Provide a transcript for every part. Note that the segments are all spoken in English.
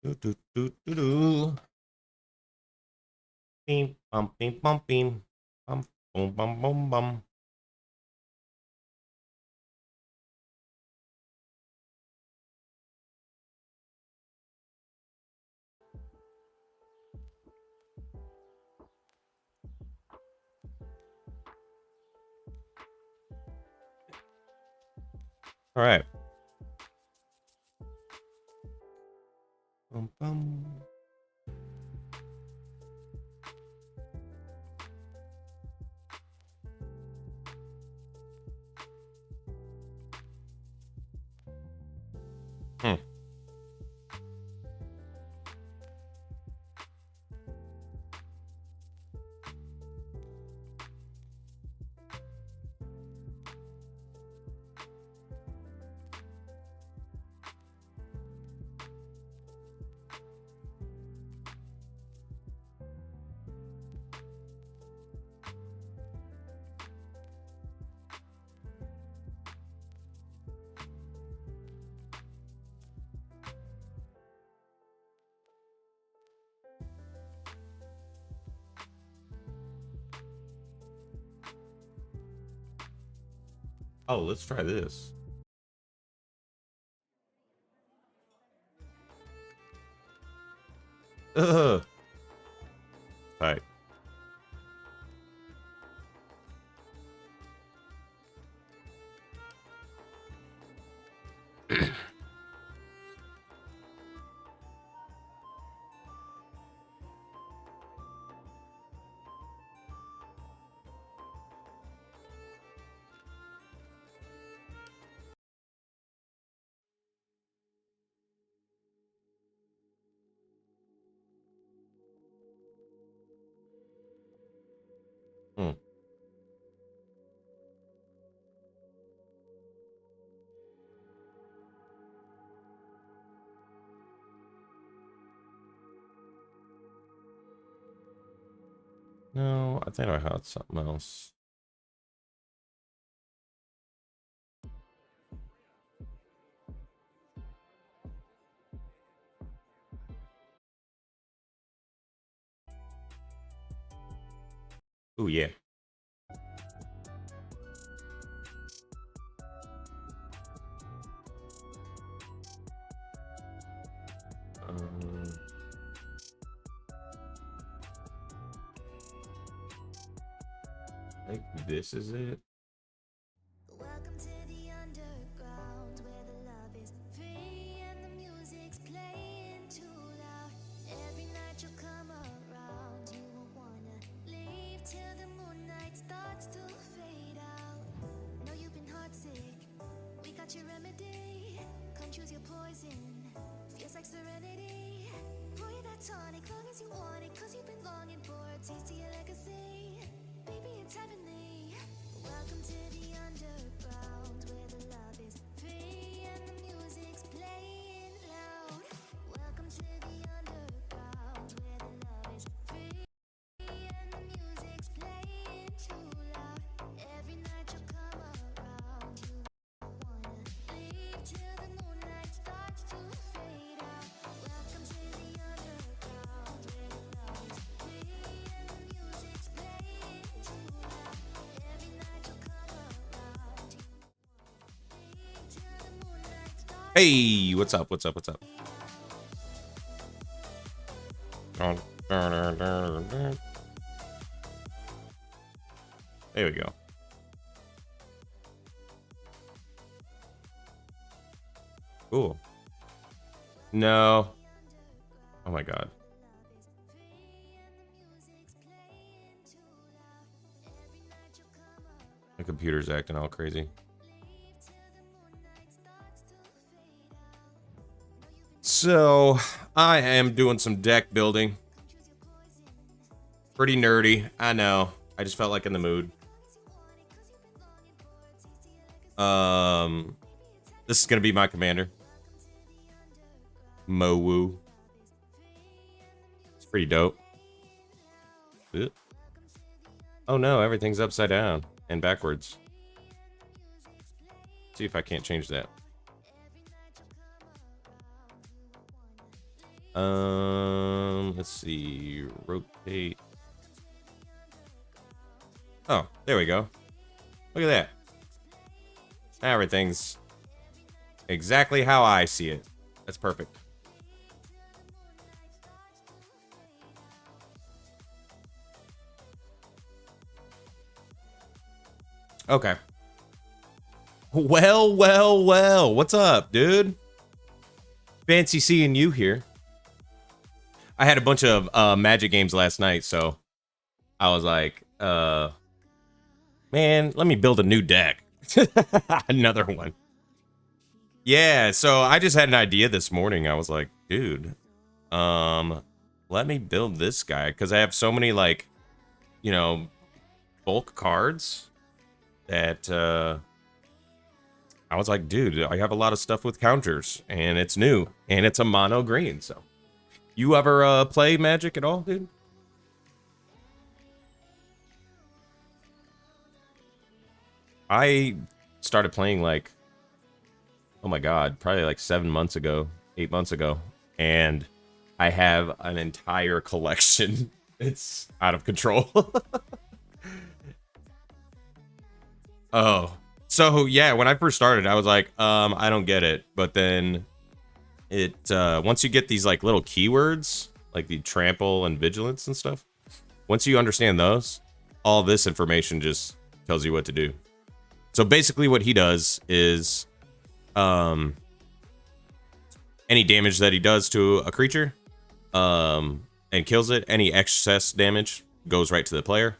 Do, do, do, do, do. Beam, bum, beam, bum, beam. Bum, boom, bum, bum, bum. All right. Bum, bum. Hmm. Oh, let's try this. Ugh. All right. Hmm. No, I think I had something else. Oh yeah. Um, I think this is it. Welcome to the underground where the love is free and the music's playing too loud. Every night you'll come around, you won't wanna leave till the moonlight starts to fade out. Know you've been heartsick, we got your remedy. Come choose your poison, feels like serenity. Pour you that tonic, long as you want it, cause you've been longing for a taste of your legacy. Baby, it's heavenly. Welcome to the underground where the love is free and the music's playing loud. Welcome to the underground where the love is free and the music's playing too loud. Every night you come around, you wanna leave till the moonlight starts to fade out. Welcome to the underground where the love is free and the music's playing too loud. Every night you come around, you leave till the moonlight starts. Hey, what's up? What's up? What's up? There we go. Cool. No. Oh my god. The computer's acting all crazy. So, I am doing some deck building. Pretty nerdy, I know. I just felt like in the mood. This is gonna be my commander. Mowu. It's pretty dope. Ugh. Oh no, everything's upside down and backwards. See if I can't change that. Let's see. Rotate. Oh, there we go. Look at that. Everything's exactly how I see it. That's perfect. Okay. Well, well, well. What's up, dude? Fancy seeing you here. I had a bunch of Magic games last night, so I was like, man, let me build a new deck. Another one. Yeah, so I just had an idea this morning. I was like, dude, let me build this guy because I have so many, like, you know, bulk cards that I was like, dude, I have a lot of stuff with counters and it's new and it's a mono green. So you ever play Magic at all, dude? I started playing like, oh my god, probably like 7 months ago, 8 months ago, and I have an entire collection. It's out of control. Oh, so yeah, when I first started, I was like, I don't get it. But then it, once you get these like little keywords, like the trample and vigilance and stuff, once you understand those, all this information just tells you what to do. So basically what he does is, any damage that he does to a creature, and kills it, any excess damage goes right to the player.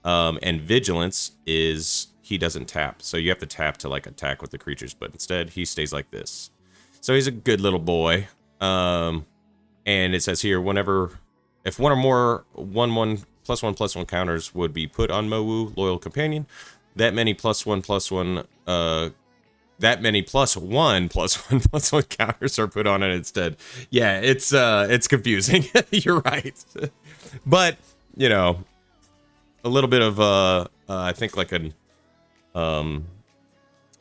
And vigilance is he doesn't tap, so you have to tap to like attack with the creatures, but instead he stays like this. So he's a good little boy. And it says here, whenever, if one or more 1/1/1/1 counters would be put on Mowu Loyal Companion, that many +1/+1 that many +1/+1/1 counters are put on it instead. Yeah, it's confusing. You're right. But, you know, a little bit of I think like a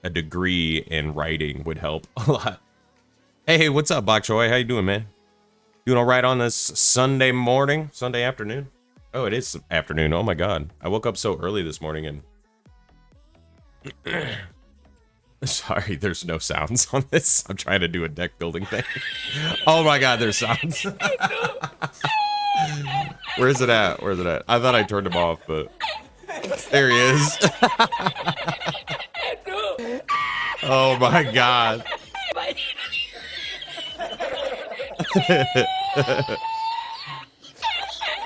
degree in writing would help a lot. Hey, what's up, Bok Choy? How you doing, man? Doing all right on this Sunday morning, Sunday afternoon? Oh, it is afternoon. Oh my god. I woke up so early this morning and sorry, there's no sounds on this. I'm trying to do a deck building thing. Oh my god, there's sounds. Where's it at? Where's it at? I thought I turned him off, but there he is. Oh my god.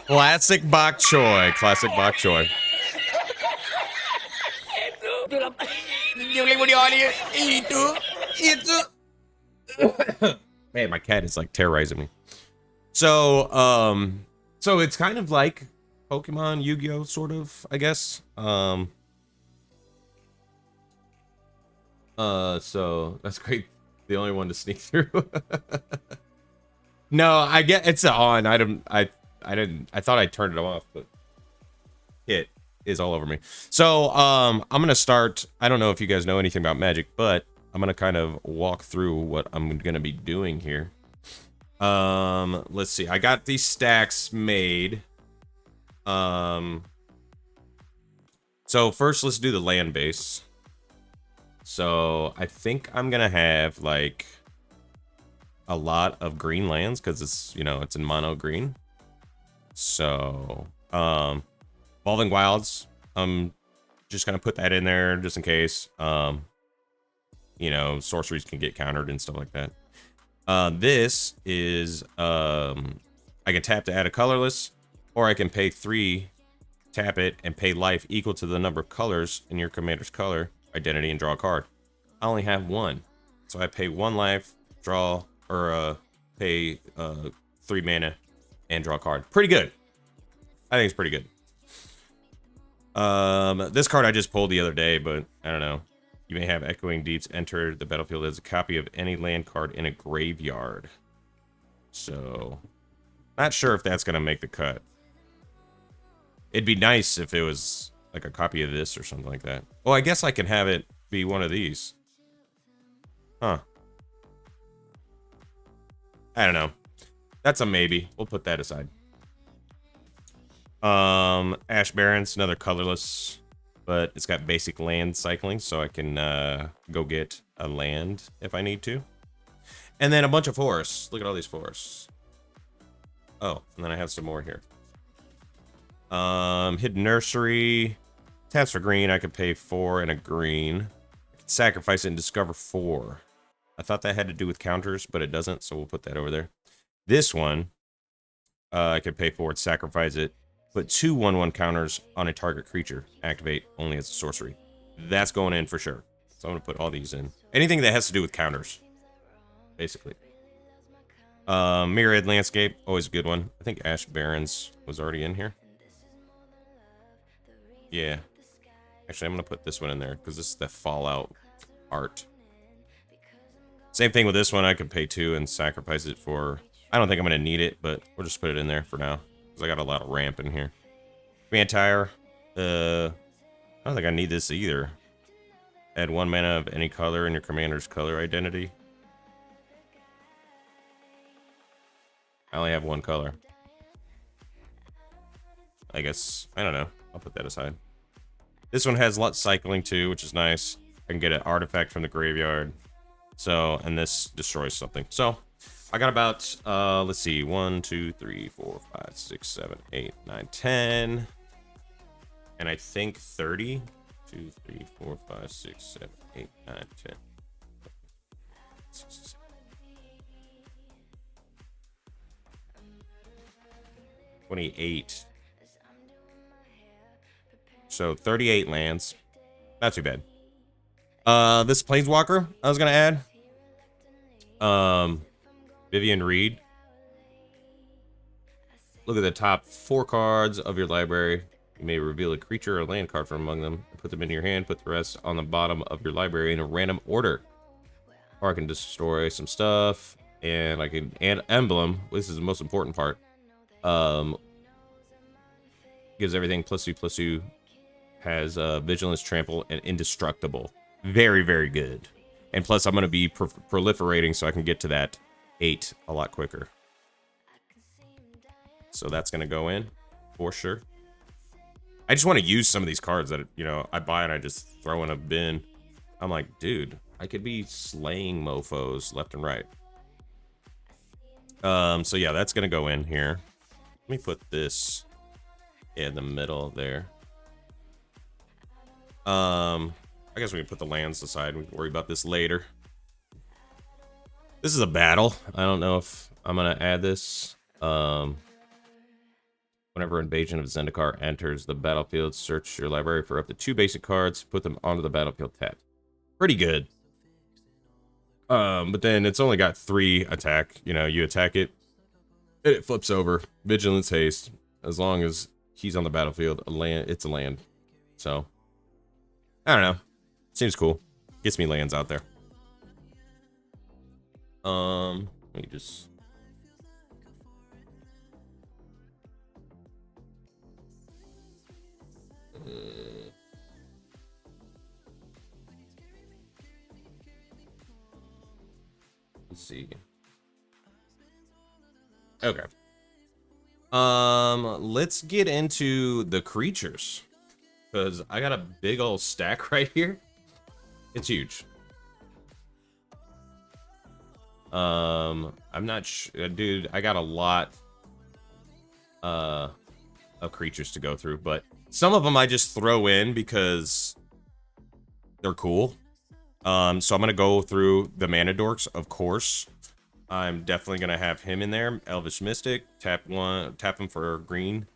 Classic Bok Choy. Classic Bok Choy. Man, my cat is like terrorizing me. So, so it's kind of like Pokemon, Yu-Gi-Oh, sort of, I guess. So that's great. The only one to sneak through. No, I get it's on. I thought I turned it off, but it is all over me. So, I'm gonna start. I don't know if you guys know anything about Magic, but I'm gonna kind of walk through what I'm gonna be doing here. Let's see. I got these stacks made. So first, let's do the land base. So I think I'm gonna have like a lot of green lands because it's, you know, it's in mono green. So, Evolving Wilds, I'm just gonna put that in there just in case. You know, sorceries can get countered and stuff like that. This is, I can tap to add a colorless, or I can pay 3, tap it, and pay life equal to the number of colors in your commander's color identity and draw a card. I only have 1, so I pay 1 life, draw, or pay 3 mana and draw a card. Pretty good. I think it's pretty good. This card I just pulled the other day, but I don't know. You may have Echoing Deeps enter the battlefield as a copy of any land card in a graveyard. So, not sure if that's gonna make the cut. It'd be nice if it was like a copy of this or something like that. Well, I guess I can have it be one of these. Huh. I don't know. That's a maybe. We'll put that aside. Ash Barrens, another colorless, but it's got basic land cycling, so I can go get a land if I need to. And then a bunch of forests. Look at all these forests. Oh, and then I have some more here. Hidden Nursery. Taps for green. I could pay 4 and a green. I could sacrifice it and discover 4. I thought that had to do with counters, but it doesn't, so we'll put that over there. This one, I could pay 4 and sacrifice it. Put 2 1/1 counters on a target creature. Activate only as a sorcery. That's going in for sure. So I'm going to put all these in. Anything that has to do with counters, basically. Myriad Landscape, always a good one. I think Ash Barrens was already in here. Yeah. Actually, I'm going to put this one in there because this is the Fallout art. Same thing with this one. I could pay 2 and sacrifice it for... I don't think I'm going to need it, but we'll just put it in there for now. Because I got a lot of ramp in here. Vampire. I don't think I need this either. Add 1 mana of any color in your commander's color identity. I only have 1 color. I guess, I don't know. I'll put that aside. This one has lot cycling too, which is nice. I can get an artifact from the graveyard. So, and this destroys something. So, I got about, let's see, 1, 2, 3, 4, 5, 6, 7, 8, 9, 10. And I think 30. 2, 3, 4, 5, 6, 7, 8, 9, 10. 6, 7. $28. So 38 lands. Not too bad. This Planeswalker I was gonna add. Vivian Reed. Look at the top 4 cards of your library. You may reveal a creature or land card from among them. Put them into your hand. Put the rest on the bottom of your library in a random order. Or I can destroy some stuff. And I can add emblem. This is the most important part. Gives everything +2/+2. Has vigilance, trample, and indestructible. Very, very good. And plus, I'm going to be proliferating so I can get to that 8 a lot quicker. So that's going to go in for sure. I just want to use some of these cards that, you know, I buy and I just throw in a bin. I'm like, dude, I could be slaying mofos left and right. So yeah, that's going to go in here. Let me put this in the middle there. I guess we can put the lands aside. We can worry about this later. This is a battle. I don't know if I'm gonna add this. Whenever Invasion of Zendikar enters the battlefield, search your library for up to 2 basic cards. Put them onto the battlefield tapped. Pretty good. But then it's only got 3 attack. You know, you attack it, and it flips over. Vigilance, haste. As long as he's on the battlefield, a land. It's a land. So. I don't know. Seems cool. Gets me lands out there. Let me just... let's see. Okay. Let's get into the creatures. Because I got a big old stack right here. It's huge. I'm not sure, dude. I got a lot of creatures to go through, but some of them I just throw in because they're cool. So I'm gonna go through the Mana Dorks, of course. I'm definitely gonna have him in there. Elvish Mystic. Tap him for green.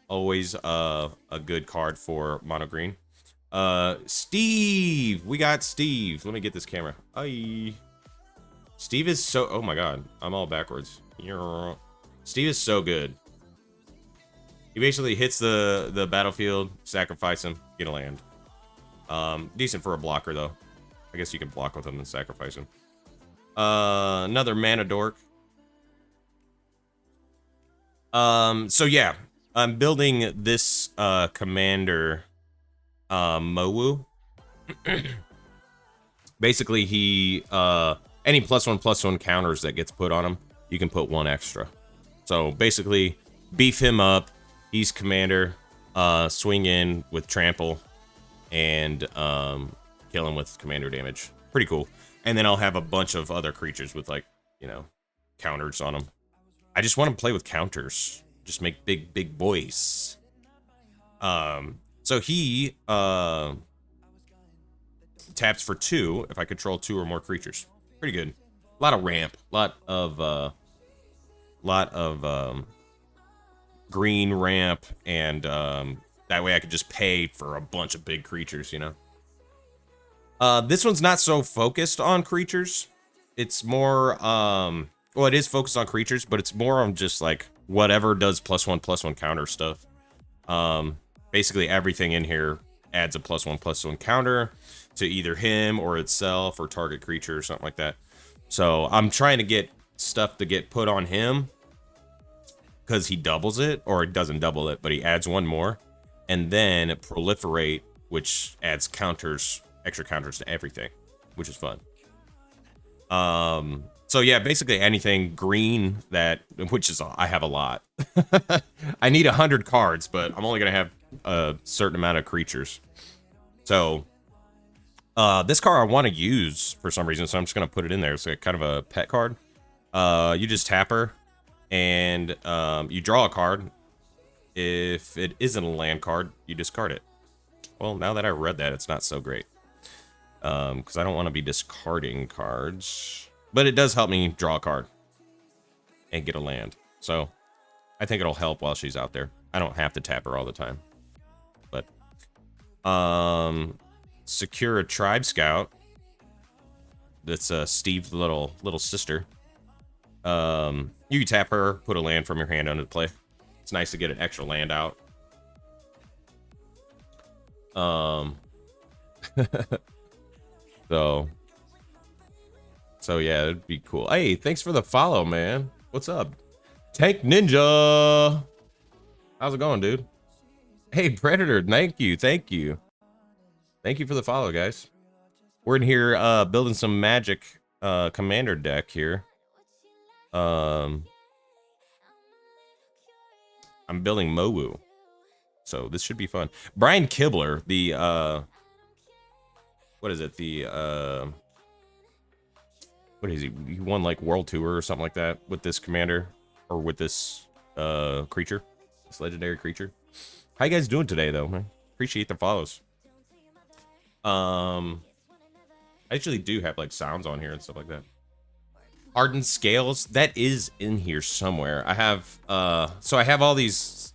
Always a good card for mono green. Steve, we got Steve. Let me get this camera. Hi. Steve is so, oh my god, I'm all backwards. Steve is so good. He basically hits the battlefield, sacrifice him, get a land. Decent for a blocker though. I guess you can block with him and sacrifice him. Another Mana Dork. So yeah, I'm building this commander Mowu. Basically he any +1/+1 counters that gets put on him, you can put 1 extra. So basically, beef him up. He's commander. Swing in with trample and kill him with commander damage. Pretty cool. And then I'll have a bunch of other creatures with, like, you know, counters on them. I just want to play with counters. Just make big boys. So he taps for 2 if I control 2 or more creatures. Pretty good. A lot of ramp. Lot of green ramp, and that way I could just pay for a bunch of big creatures, you know. This one's not so focused on creatures. It's more well, it is focused on creatures, but it's more on just like whatever does +1/+1 counter stuff. Basically everything in here adds a +1/+1 counter to either him or itself or target creature or something like that. So I'm trying to get stuff to get put on him because he doubles it, or it doesn't double it, but he adds 1 more, and then proliferate, which adds counters, extra counters to everything, which is fun. So yeah, basically anything green that, which is, I have a lot. I need 100 cards, but I'm only gonna have a certain amount of creatures. So this card I want to use for some reason, so I'm just gonna put it in there. It's like kind of a pet card. You just tap her, and you draw a card. If it isn't a land card, you discard it. Well, now that I read that, it's not so great. Because I don't want to be discarding cards. But it does help me draw a card and get a land. So I think it'll help while she's out there. I don't have to tap her all the time. But secure a tribe scout. That's Steve's little sister. You can tap her, put a land from your hand under the play. It's nice to get an extra land out. So yeah, it'd be cool. Hey, thanks for the follow, man. What's up? Tank Ninja. How's it going, dude? Hey, Predator, thank you. Thank you for the follow, guys. We're in here building some magic commander deck here. I'm building Mowu. So this should be fun. Brian Kibler, the what is it? The what is he? He won like World Tour or something like that with this commander, or with this creature, this legendary creature. How you guys doing today, though, man? Appreciate the follows. I actually do have like sounds on here and stuff like that. Hardened scales, that is in here somewhere. I have so I have all these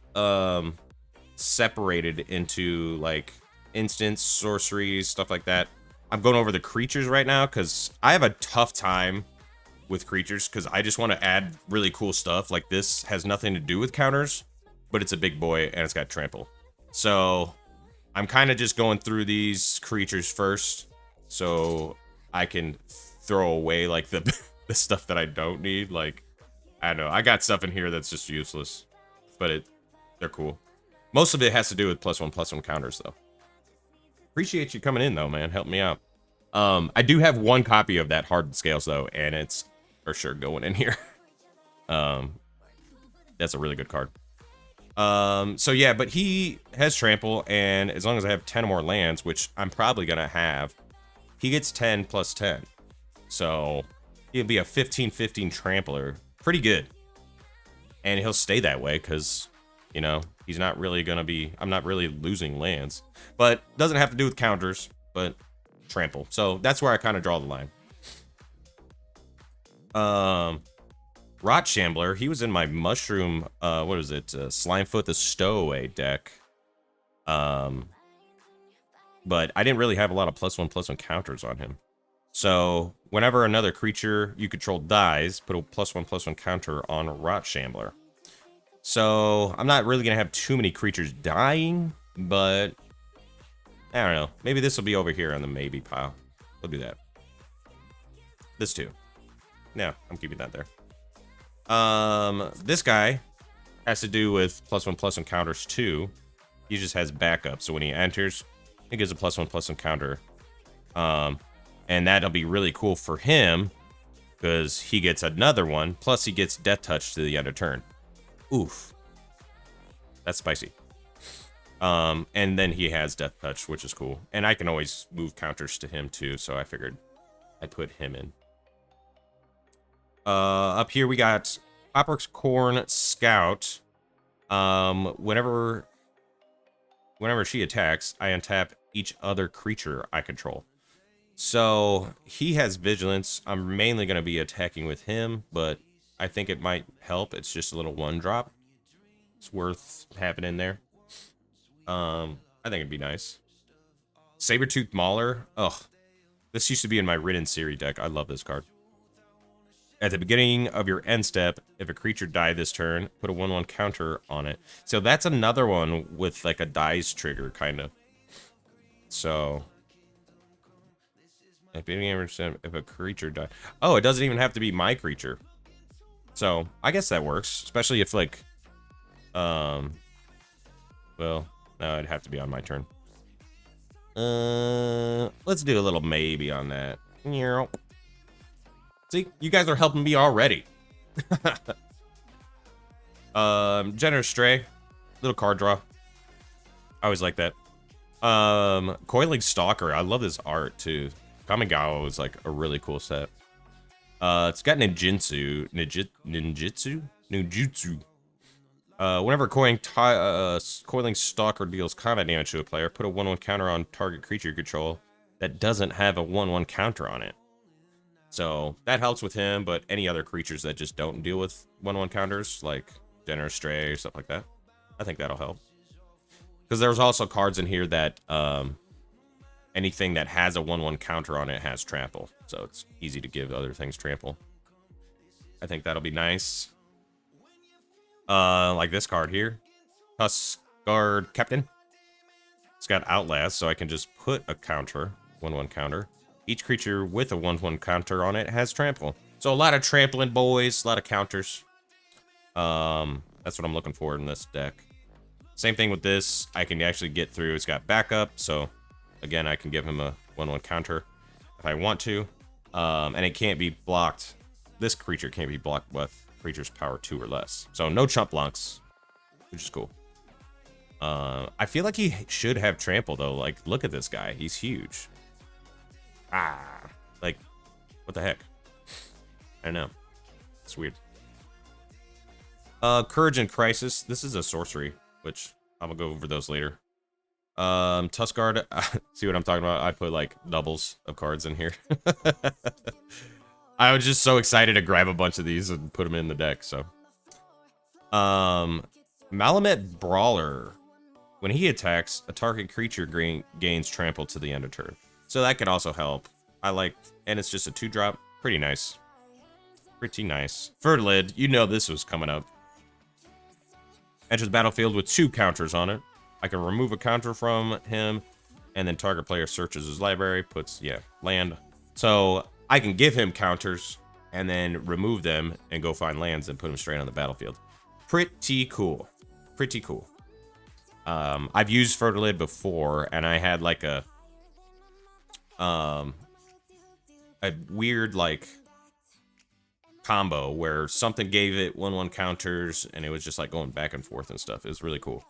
separated into like instants, sorceries, stuff like that. I'm going over the creatures right now because I have a tough time with creatures because I just want to add really cool stuff. Like this has nothing to do with counters, but it's a big boy and it's got trample. So I'm kind of just going through these creatures first so I can throw away like the the stuff that I don't need. Like, I don't know, I got stuff in here that's just useless, but they're cool. Most of it has to do with +1/+1 counters though. Appreciate you coming in though, man. Help me out. I do have 1 copy of that Hardened Scales though, and it's for sure going in here. That's a really good card. So yeah, but he has trample, and as long as I have 10 or more lands, which I'm probably gonna have, he gets 10 + 10. So he'll be a 15/15 trampler. Pretty good. And he'll stay that way because, you know, he's not really gonna be, I'm not really losing lands. But doesn't have to do with counters, but trample. So that's where I kind of draw the line. Rot Shambler, he was in my mushroom, what is it? Slimefoot the Stowaway deck. But I didn't really have a lot of +1/+1 counters on him. So whenever another creature you control dies, put a +1/+1 counter on Rot Shambler. So I'm not really gonna have too many creatures dying, but I don't know. Maybe this will be over here on the maybe pile. We'll do that. This too. No, I'm keeping that there. This guy has to do with +1/+1 counters too. He just has backup, so when he enters, he gives a +1/+1 counter. And that'll be really cool for him because he gets another one. Plus, he gets Death Touch to the end of turn. Oof. That's spicy. And then he has Death Touch, which is cool. And I can always move counters to him too, so I figured I'd put him in. Up here we got Corn Scout. Whenever she attacks, I untap each other creature I control. So he has Vigilance. I'm mainly going to be attacking with him, but I think it might help. It's just a little 1-drop. It's worth having in there. I think it'd be nice. Sabertooth Mauler. Ugh. This used to be in my Ridden Series deck. I love this card. At the beginning of your end step, if a creature died this turn, put a 1/1 counter on it. So that's another one with like a dice trigger, kind of. So at the beginning of your step, if a creature died. Oh, it doesn't even have to be my creature. So I guess that works, especially if like, well, no, it'd have to be on my turn. Let's do a little maybe on that. See, you guys are helping me already. Generous Stray, little card draw. I always like that. Coiling Stalker, I love this art too. Kamigawa was like a really cool set. It's got ninjutsu. Whenever Coiling Stalker deals combat damage to a player, put a 1/1 counter on target creature you control that doesn't have a 1/1 counter on it. So that helps with him, but any other creatures that just don't deal with 1/1 counters, like Generous Stray or stuff like that, I think that'll help. Because there's also cards in here that anything that has a 1/1 counter on it has trample, so it's easy to give other things trample. I think that'll be nice. Like this card here, Tuskguard Captain. It's got Outlast, so I can just put a counter, 1/1 counter. Each creature with a 1/1 counter on it has trample. So a lot of trampling, boys, a lot of counters. That's what I'm looking for in this deck. Same thing with this. I can actually get through. It's got backup, so again, I can give him a 1/1 counter if I want to. And it can't be blocked. This creature can't be blocked with creature's power 2 or less. So no chump blocks, which is cool. I feel like he should have trample though. Like, look at this guy. He's huge. Like, what the heck? I don't know. It's weird. Courage and Crisis. This is a sorcery, which I'm gonna go over those later. Tuskguard. See what I'm talking about? I put like doubles of cards in here. I was just so excited to grab a bunch of these and put them in the deck. So, Malamet Brawler. When he attacks, a target creature gains trample to the end of turn. So that could also help. I like, and it's just a 2-drop. Pretty nice. Pretty nice. Fertilid, you know this was coming up. Enters the battlefield with 2 counters on it. I can remove a counter from him, and then target player searches his library, puts, land. So I can give him counters, and then remove them, and go find lands and put them straight on the battlefield. Pretty cool. Pretty cool. I've used Fertilid before, and I had like a weird like combo where something gave it 1/1 counters, and it was just like going back and forth and stuff. It was really cool.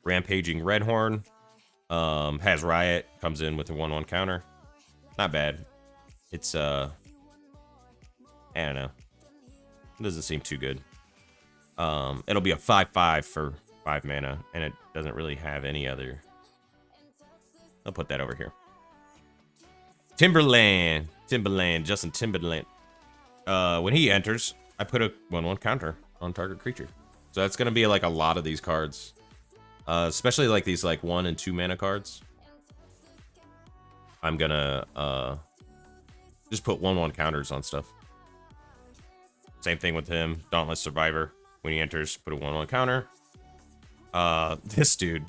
Rampaging Redhorn has Riot, comes in with a 1/1 counter. Not bad. It's I don't know. It doesn't seem too good. It'll be a 5/5 for 5 mana, and it doesn't really have any other. I'll put that over here. Timberland, Justin Timberland. When he enters, I put a 1/1 counter on target creature. So that's gonna be like a lot of these cards, especially like these like 1 and 2 mana cards. I'm gonna just put 1/1 counters on stuff. Same thing with him, Dauntless Survivor. When he enters, put a 1/1 counter. This dude,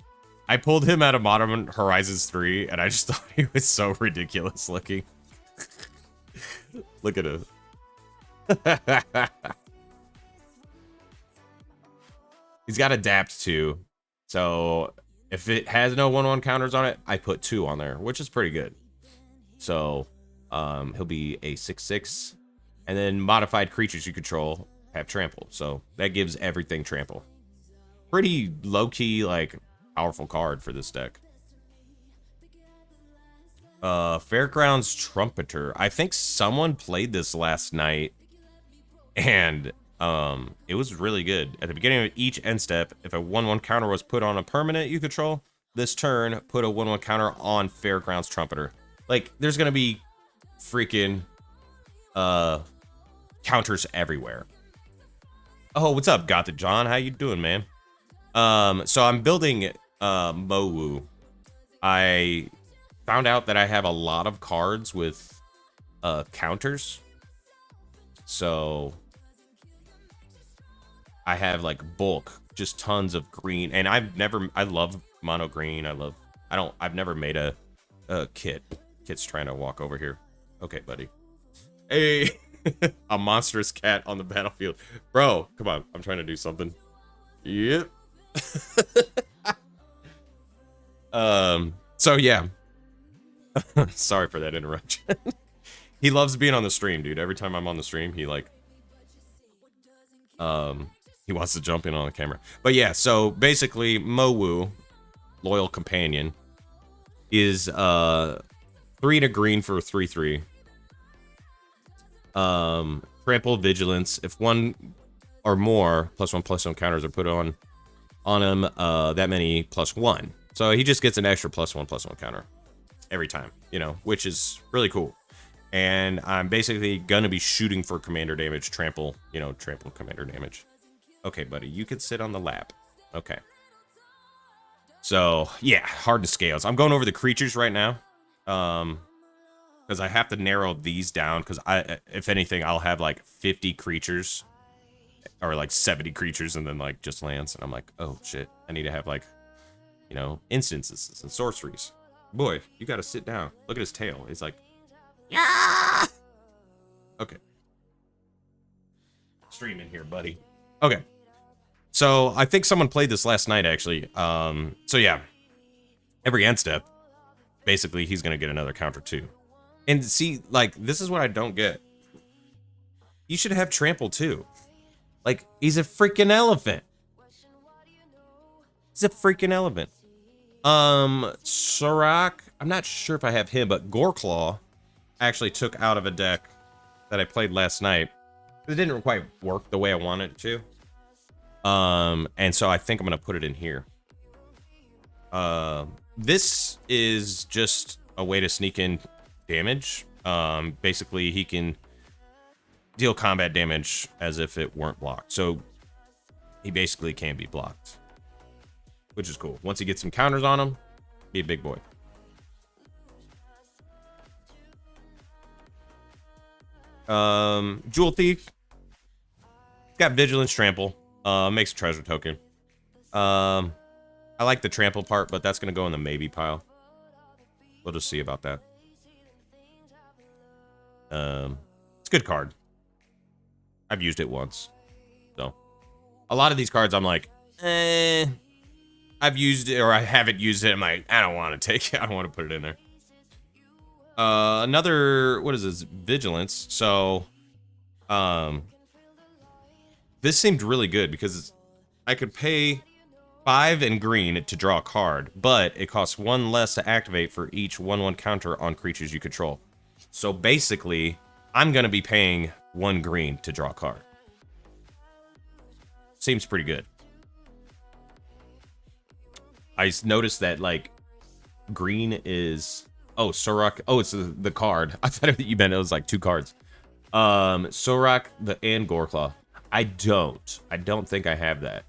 I pulled him out of Modern Horizons 3, and I just thought he was so ridiculous looking. Look at him. He's got Adapt too. So if it has no 1/1 counters on it, I put 2 on there, which is pretty good. So he'll be a 6/6. And then modified creatures you control. have trample. So that gives everything trample. Pretty low-key, like, powerful card for this deck. Fairgrounds Trumpeter. I think someone played this last night, and it was really good. At the beginning of each end step, if a 1/1 counter was put on a permanent you control, this turn put a 1/1 counter on Fairgrounds Trumpeter. Like, there's gonna be freaking counters everywhere. Oh, what's up, Got the John? How you doing, man? So I'm building Mowu. I found out that I have a lot of cards with counters. So I have like bulk, just tons of green, and I love mono green. I've never made a kit. Kit's trying to walk over here. Okay, buddy. Hey, a monstrous cat on the battlefield. Bro, come on. I'm trying to do something. Yep. So yeah. Sorry for that interruption. He loves being on the stream, dude. Every time I'm on the stream, he like he wants to jump in on the camera. But yeah, so basically Mowu, Loyal Companion, is 3 and a green for 3/3. Trample Vigilance. If one or more +1/+1 counters are put on him, that many +1. So he just gets an extra +1/+1 counter every time, you know, which is really cool. And I'm basically gonna be shooting for commander damage, trample commander damage. Okay, buddy, you can sit on the lap. Okay. So yeah, hard to scale. So I'm going over the creatures right now. Because I have to narrow these down, because if anything, I'll have like 50 creatures or like 70 creatures and then like just lands, and I'm like, oh shit, I need to have like, you know, instances and sorceries. Boy, you gotta sit down. Look at his tail. It's like, yeah. Okay. Stream in here, buddy. Okay. So I think someone played this last night, actually. So yeah, every end step, basically he's gonna get another counter too. And see, like, this is what I don't get. You should have trample too. Like, he's a freaking elephant. He's a freaking elephant. Surak, I'm not sure if I have him, but Goreclaw actually took out of a deck that I played last night. It didn't quite work the way I wanted it to. And so I think I'm gonna put it in here. This is just a way to sneak in damage. Basically he can deal combat damage as if it weren't blocked. So he basically can be blocked, which is cool. Once he gets some counters on him, be a big boy. Jewel Thief. Got Vigilance Trample. Makes a treasure token. I like the trample part, but that's gonna go in the maybe pile. We'll just see about that. It's a good card. I've used it once. So a lot of these cards I'm like, I've used it, or I haven't used it. I'm like, I don't want to take it. I don't want to put it in there. Another, what is this? Vigilance. So, this seemed really good because I could pay 5 and green to draw a card, but it costs 1 less to activate for each 1/1 counter on creatures you control. So basically, I'm gonna be paying 1 green to draw a card. Seems pretty good. I noticed that, like, green is... Oh, Surak. Oh, it's the card. I thought you meant it was like 2 cards. Surak and Goreclaw. I don't think I have that.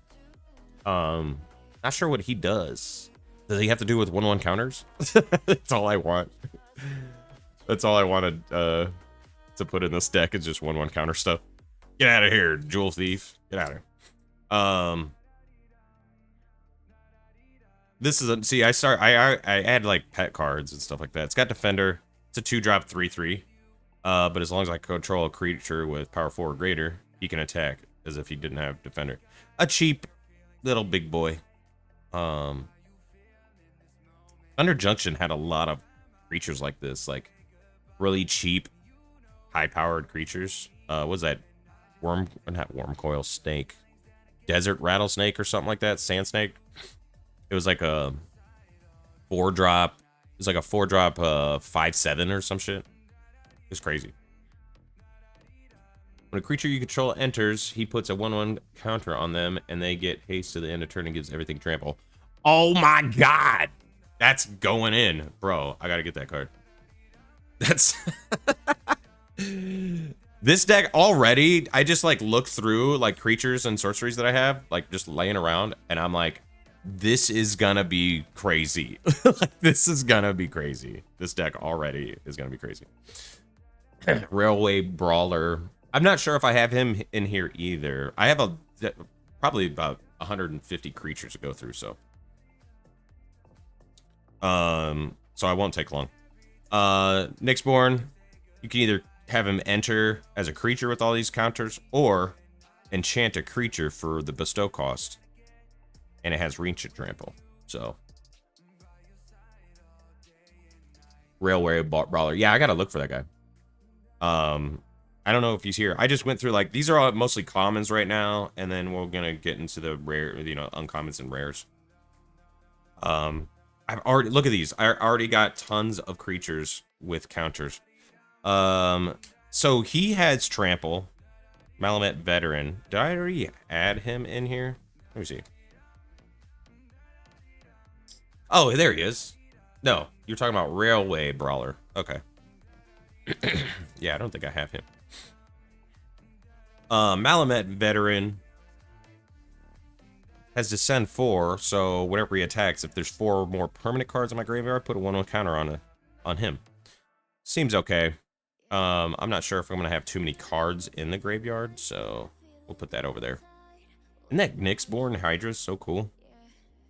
Not sure what he does. Does he have to do with 1/1 counters? That's all I want. That's all I wanted to put in this deck, is just 1/1 counter stuff. Get out of here, Jewel Thief. Get out of here. This is see, I add like pet cards and stuff like that. It's got Defender. It's a 2-drop 3/3. But as long as I control a creature with power 4 or greater, he can attack as if he didn't have Defender. A cheap little big boy. Thunder Junction had a lot of creatures like this, like really cheap, high-powered creatures. What was that? not worm coil, snake. Desert rattlesnake or something like that. Sand snake. It was like a 4-drop. It was like a 4-drop 5/7 or some shit. It's crazy. When a creature you control enters, he puts a 1/1 counter on them, and they get haste to the end of turn and gives everything trample. Oh my god! That's going in. Bro, I gotta get that card. That's... This deck already, I just like look through like creatures and sorceries that I have, like just laying around, and I'm like, this is gonna be crazy. Like, this is gonna be crazy. This deck already is gonna be crazy. Railway Brawler. I'm not sure if I have him in here either. I have probably about 150 creatures to go through, so I won't take long. Nyxborn, you can either have him enter as a creature with all these counters, or enchant a creature for the bestow cost, and it has reach and trample. So Railway Brawler. Yeah, I gotta look for that guy. I don't know if he's here. I just went through, like, these are all mostly commons right now, and then we're gonna get into the rare, you know, uncommons and rares. I've already, look at these. I already got tons of creatures with counters. So he has trample. Malamet Veteran. Did I already add him in here? Let me see. Oh, there he is. No, you're talking about Railway Brawler. Okay. Yeah, I don't think I have him. Malamet Veteran has Descend 4, so whenever he attacks, if there's 4 more permanent cards in my graveyard, put a 1/1 counter on him. Seems okay. I'm not sure if I'm gonna have too many cards in the graveyard, so we'll put that over there. Isn't that Nyxborn Hydra so cool?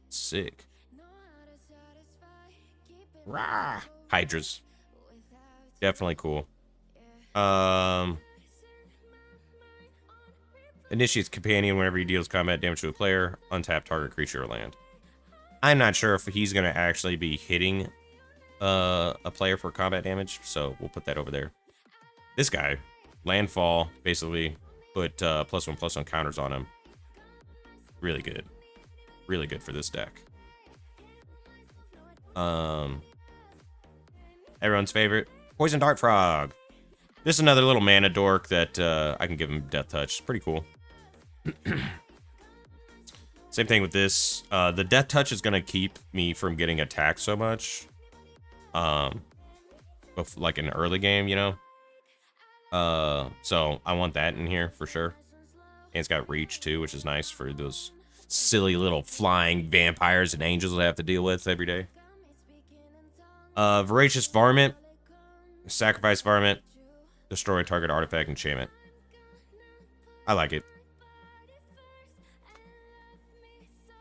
Sick. Rah! Hydras. Definitely cool. Initiates companion whenever he deals combat damage to a player, untap target creature or land. I'm not sure if he's gonna actually be hitting a player for combat damage, so we'll put that over there. This guy, landfall, basically put +1/+1 counters on him. Really good. Really good for this deck. Everyone's favorite, Poison Dart Frog. Just another little mana dork that I can give him Death Touch. It's pretty cool. Same thing with this. The Death Touch is gonna keep me from getting attacked so much. Like in an early game, you know. So I want that in here for sure. And it's got reach too, which is nice for those silly little flying vampires and angels I have to deal with every day. Voracious Varmint. Sacrifice Varmint. Destroy target artifact enchantment. I like it.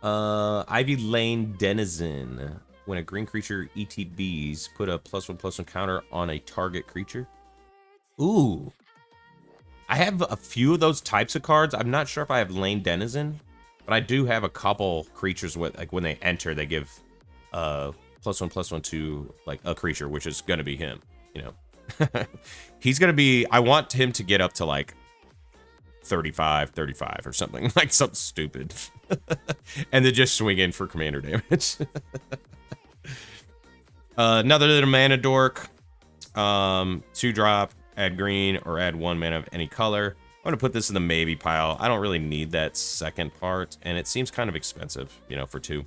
Ivy Lane Denizen. When a green creature ETBs, put a +1/+1 counter on a target creature. Ooh. I have a few of those types of cards. I'm not sure if I have Lane Denizen, but I do have a couple creatures with, like, when they enter, they give +1/+1 to, like, a creature, which is gonna be him, you know. He's gonna be, I want him to get up to like 35 or something, like something stupid. And then just swing in for commander damage. Another little mana dork. 2-drop, add green or add 1 mana of any color. I'm gonna put this in the maybe pile. I don't really need that second part, and it seems kind of expensive, you know, for 2.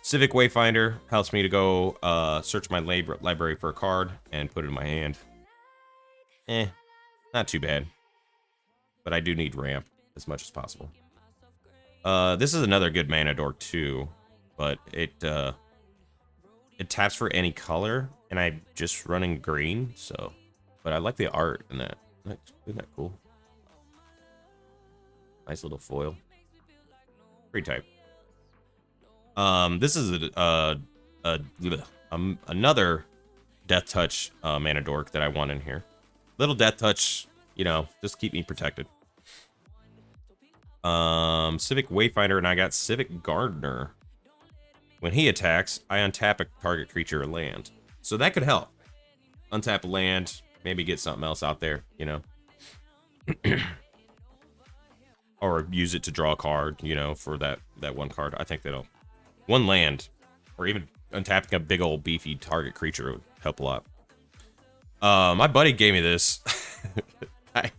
Civic Wayfinder helps me to go search my library for a card and put it in my hand. Not too bad. But I do need ramp as much as possible. This is another good mana dork too, but it taps for any color, and I'm just running green, so. But I like the art in that. Isn't that cool? Nice little foil. Free type. This is another Death Touch mana dork that I want in here. Little Death Touch, you know, just keep me protected. Civic Wayfinder, and I got Civic Gardener. When he attacks, I untap a target creature or land. So that could help. Untap a land, maybe get something else out there, you know. Or use it to draw a card, you know, for that one card. I think that'll one land, or even untapping a big old beefy target creature would help a lot. My buddy gave me this. I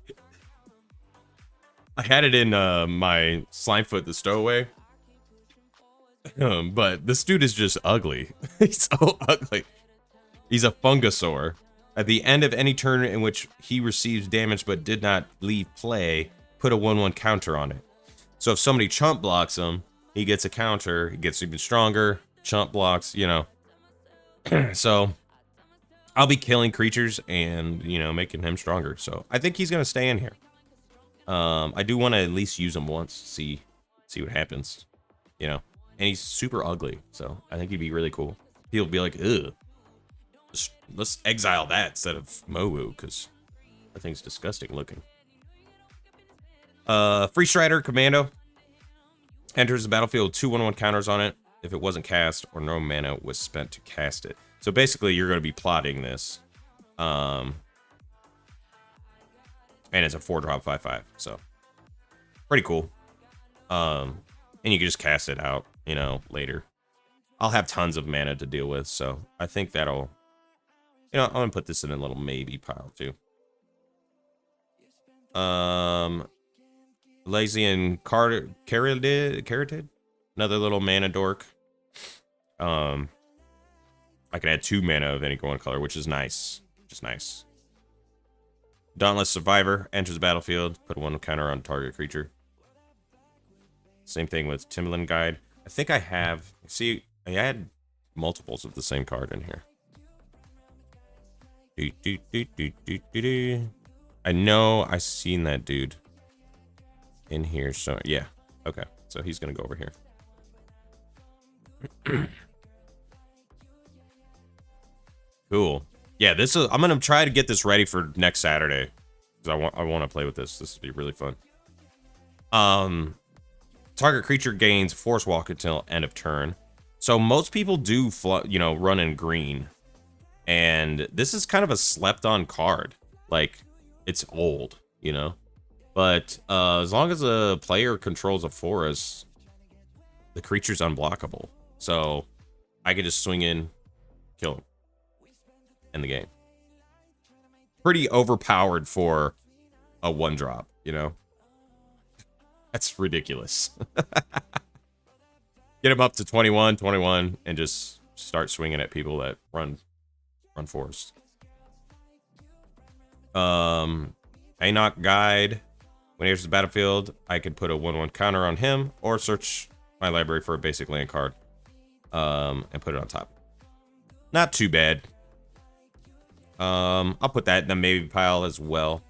had it in my Slimefoot the Stowaway. But this dude is just ugly. He's so ugly. He's a Fungusaur. At the end of any turn in which he receives damage but did not leave play, put a 1/1 counter on it. So if somebody chump blocks him, he gets a counter. He gets even stronger. Chump blocks, you know. So I'll be killing creatures and, you know, making him stronger. So I think he's gonna stay in here. I do want to at least use him once, see what happens, you know. And he's super ugly, so I think he'd be really cool. He'll be like, ugh. Let's exile that instead of Mowu, because that thing's disgusting looking. Free Strider Commando enters the battlefield, 2 1/1 counters on it if it wasn't cast or no mana was spent to cast it. So basically, you're going to be plotting this. And it's a 4-drop 5/5, so pretty cool. And you can just cast it out, you know, later. I'll have tons of mana to deal with, so I think that'll, you know, I'm gonna put this in a little maybe pile too. Lazy and Carotid, another little mana dork. I can add 2 mana of any one color, which is nice. Dauntless Survivor enters the battlefield. Put 1 counter on target creature. Same thing with Timberland Guide. I think I have... See, I had multiples of the same card in here. I know I seen that dude in here. So, yeah. Okay. So he's going to go over here. Cool. Yeah, this is. I'm gonna try to get this ready for next Saturday because I want to play with this. This will be really fun. Target creature gains Force Walk until end of turn. So most people do, you know, run in green, and this is kind of a slept-on card. Like, it's old, you know, but as long as a player controls a forest, the creature's unblockable. So I can just swing in, kill him. In the game. Pretty overpowered for a 1-drop, you know? That's ridiculous. Get him up to 21, and just start swinging at people that run forest. Enoch Guide. When he enters the battlefield, I can put a 1/1 counter on him, or search my library for a basic land card, and put it on top. Not too bad. I'll put that in the maybe pile as well.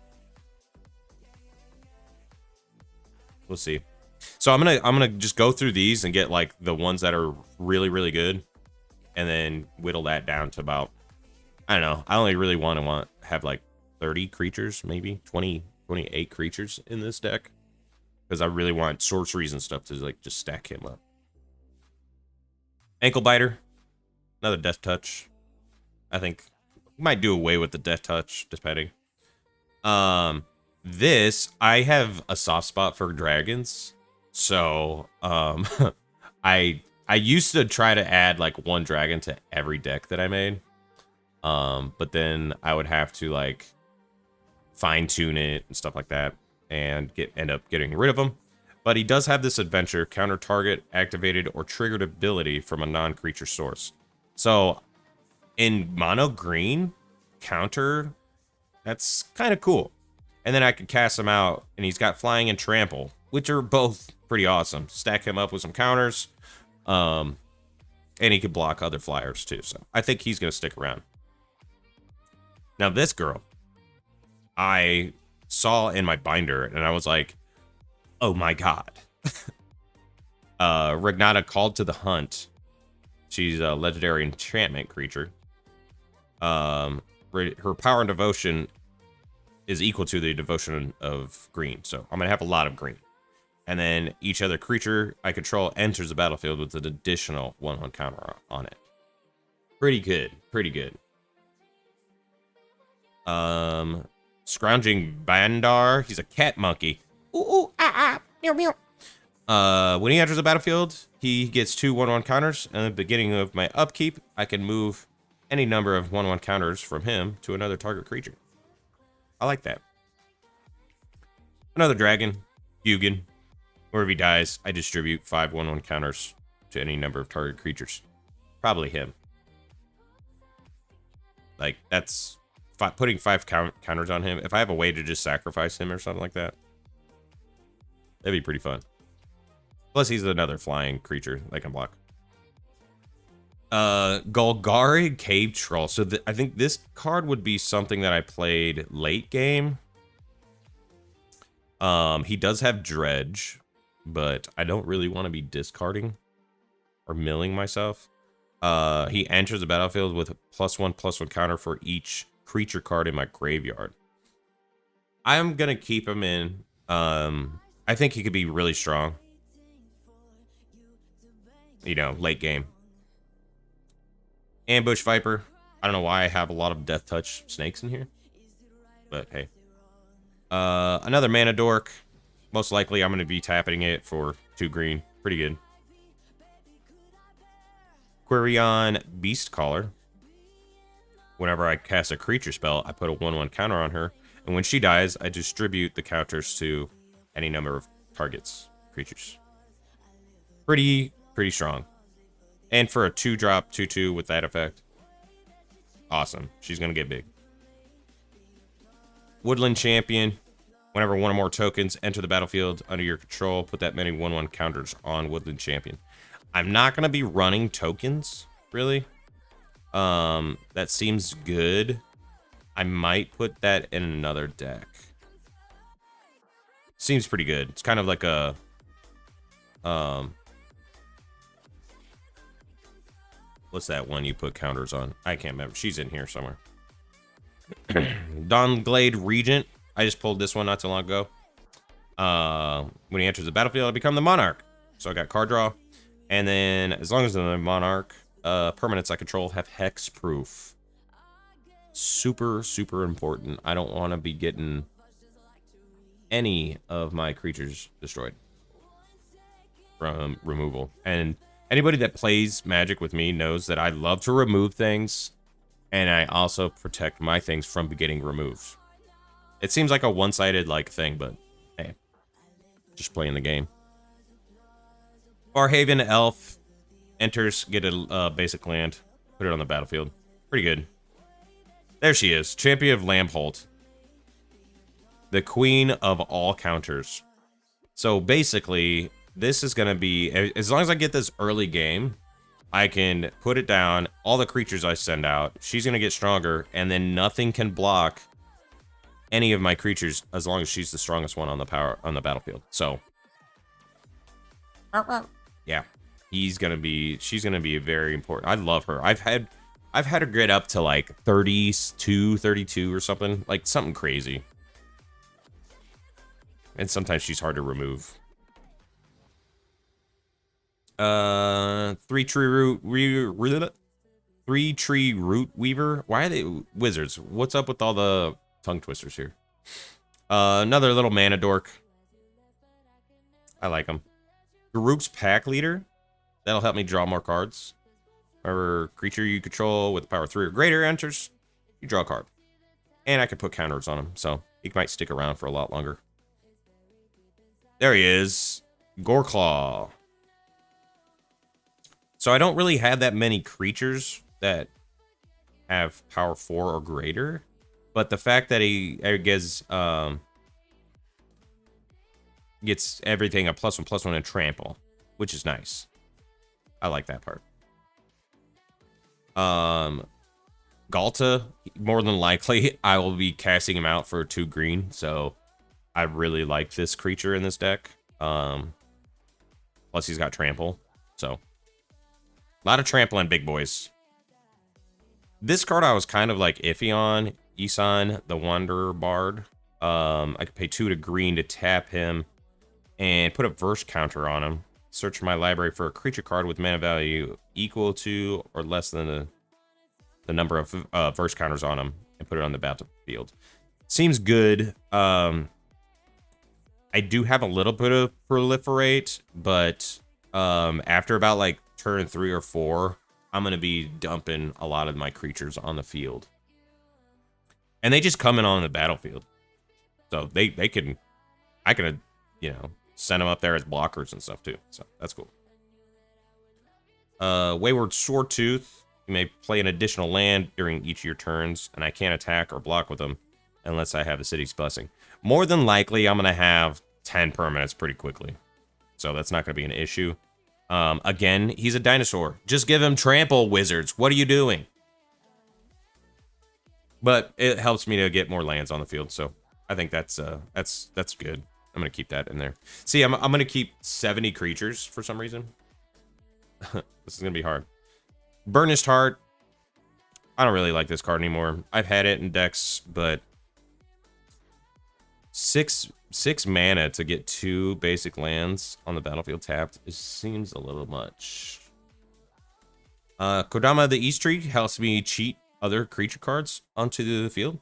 We'll see. So I'm gonna just go through these and get like the ones that are really, really good, and then whittle that down to about, I don't know. I only really want to have like 30 creatures, maybe 28 creatures in this deck, because I really want sorceries and stuff to like just stack him up. Ankle Biter, another Death Touch. I think might do away with the Death Touch, depending. This, I have a soft spot for dragons. So, I used to try to add like 1 dragon to every deck that I made. But then I would have to like fine tune it and stuff like that and end up getting rid of them. But he does have this adventure, counter target, activated, or triggered ability from a non-creature source. So in mono green, counter, that's kind of cool. And then I could cast him out, and he's got flying and trample, which are both pretty awesome. Stack him up with some counters, and he could block other flyers too. So I think he's going to stick around. Now this girl, I saw in my binder, and I was like, oh my god. Ragnata Called to the Hunt. She's a legendary enchantment creature. Her power and devotion is equal to the devotion of green. So I'm going to have a lot of green. And then each other creature I control enters the battlefield with an additional 1/1 counter on it. Pretty good. Pretty good. Scrounging Bandar. He's a cat monkey. Ooh, ooh, ah, ah, meow, meow. When he enters the battlefield, he gets 2 1/1 counters. And at the beginning of my upkeep, I can move any number of 1/1 counters from him to another target creature. I like that. Another dragon, Hugin. Or if he dies, I distribute 5 1/1 counters to any number of target creatures. Probably him. Like, that's putting 5 counters on him. If I have a way to just sacrifice him or something like that, that'd be pretty fun. Plus, he's another flying creature that can block. Golgari Cave Troll. So I think this card would be something that I played late game. He does have Dredge, but I don't really want to be discarding or milling myself. He enters the battlefield with a +1/+1 counter for each creature card in my graveyard. I'm gonna keep him in. I think he could be really strong. You know, late game. Ambush Viper. I don't know why I have a lot of Death Touch snakes in here, but hey. Another Mana Dork. Most likely I'm going to be tapping it for 2 green. Pretty good. Quirion Beastcaller. Whenever I cast a creature spell, I put a 1/1 counter on her. And when she dies, I distribute the counters to any number of targets, creatures. Pretty strong. And for a 2-drop, 2/2 with that effect. Awesome. She's going to get big. Woodland Champion. Whenever one or more tokens enter the battlefield under your control, put that many 1/1 counters on Woodland Champion. I'm not going to be running tokens, really. That seems good. I might put that in another deck. Seems pretty good. It's kind of like a... what's that one you put counters on? I can't remember. She's in here somewhere. Dawnglade Regent. I just pulled this one not too long ago. When he enters the battlefield, I become the Monarch. So I got card draw. And then, as long as the Monarch, permanents I control have hexproof. Super important. I don't want to be getting any of my creatures destroyed from removal. And anybody that plays Magic with me knows that I love to remove things. And I also protect my things from getting removed. It seems like a one-sided like thing, but hey, just playing the game. Farhaven Elf enters, get a basic land, put it on the battlefield. Pretty good. There she is, Champion of Lampholt, the queen of all counters. So basically, this is gonna be, as long as I get this early game, I can put it down. All the creatures I send out, she's gonna get stronger, and then nothing can block any of my creatures as long as she's the strongest one on the battlefield. So yeah, she's gonna be very important. I love her. I've had her get up to like 32 or something, like something crazy. And sometimes she's hard to remove. 3-tree root weaver. Why are they wizards? What's up with all the tongue twisters here? Another little mana dork. I like him. Garruk's Pack Leader. That'll help me draw more cards. Whatever creature you control with power 3 or greater enters, you draw a card. And I can put counters on him, so he might stick around for a lot longer. There he is. Goreclaw. So I don't really have that many creatures that have power 4 or greater. But the fact that he gets everything a +1/+1 and trample, which is nice. I like that part. Galta, more than likely, I will be casting him out for 2 green. So I really like this creature in this deck. Plus he's got trample. So a lot of trample and big boys. This card I was kind of like iffy on. Isan, the Wanderer Bard. I could pay 2 to green to tap him and put a verse counter on him. Search my library for a creature card with mana value equal to or less than the number of verse counters on him and put it on the battlefield. Seems good. I do have a little bit of proliferate, but after about like turn 3 or 4, I'm gonna be dumping a lot of my creatures on the field, and they just come in on the battlefield, so they can, I can, you know, send them up there as blockers and stuff too. So that's cool. Wayward Swordtooth. You may play an additional land during each of your turns, and I can't attack or block with them unless I have the City's Blessing. More than likely, I'm going to have 10 permanents pretty quickly, so that's not going to be an issue. Again, he's a dinosaur. Just give him trample, wizards. What are you doing? But it helps me to get more lands on the field, so I think that's good. I'm going to keep that in there. See, I'm going to keep 70 creatures for some reason. This is going to be hard. Burnished Heart. I don't really like this card anymore. I've had it in decks, but six mana to get 2 basic lands on the battlefield tapped, it seems a little much. Kodama the East Tree helps me cheat other creature cards onto the field.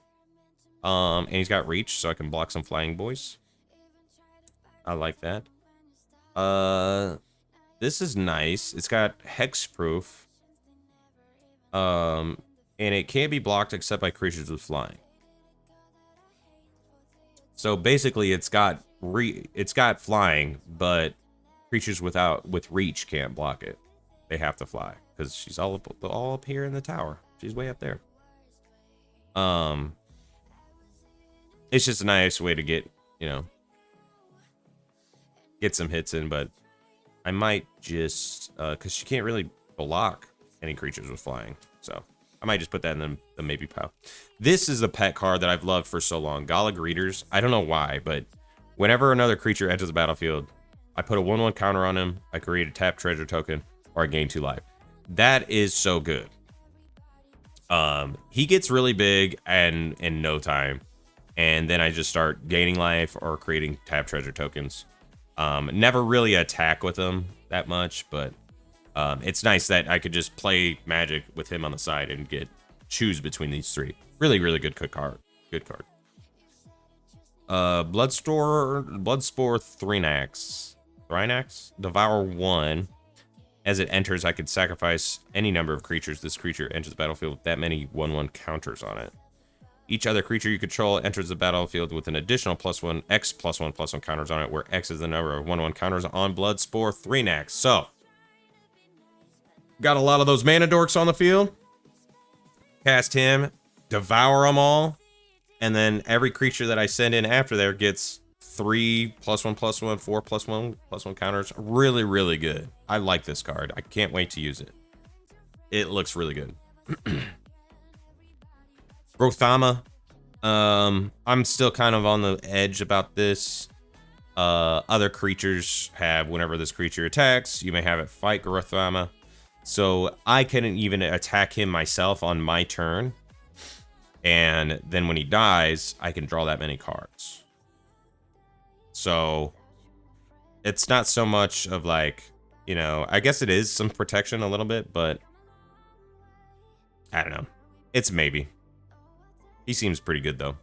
And he's got reach, so I can block some flying boys. I like that. This is nice. It's got hexproof. And it can't be blocked except by creatures with flying. So basically, it's got flying, but creatures with reach can't block it. They have to fly because she's all up here in the tower. She's way up there. It's just a nice way to get, you know, get some hits in, but I might just because she can't really block any creatures with flying, so I might just put that in the maybe pile. This is a pet card that I've loved for so long. Gala Greeters. I don't know why, but whenever another creature enters the battlefield, I put a 1/1 counter on him, I create a tap treasure token, or I gain 2 life. That is so good. He gets really big and in no time, and then I just start gaining life or creating tap treasure tokens. Never really attack with him that much, but it's nice that I could just play Magic with him on the side and choose between these 3. Really, really good card. Good card. Bloodspore Thrinax. Devour 1. As it enters, I could sacrifice any number of creatures. This creature enters the battlefield with that many 1/1 counters on it. Each other creature you control enters the battlefield with an additional +1 X +1/+1 counters on it, where X is the number of 1/1 counters on Bloodspore Thrinax. So, got a lot of those mana dorks on the field. Cast him, devour them all, and then every creature that I send in after there gets 3 +1/+1, 4 +1/+1 counters. Really, really good. I like this card. I can't wait to use it. It looks really good. Grothama. I'm still kind of on the edge about this. Other creatures have, whenever this creature attacks, you may have it fight Grothama. So I couldn't even attack him myself on my turn. And then when he dies, I can draw that many cards. So it's not so much of like, you know, I guess it is some protection a little bit, but I don't know. It's maybe. He seems pretty good though.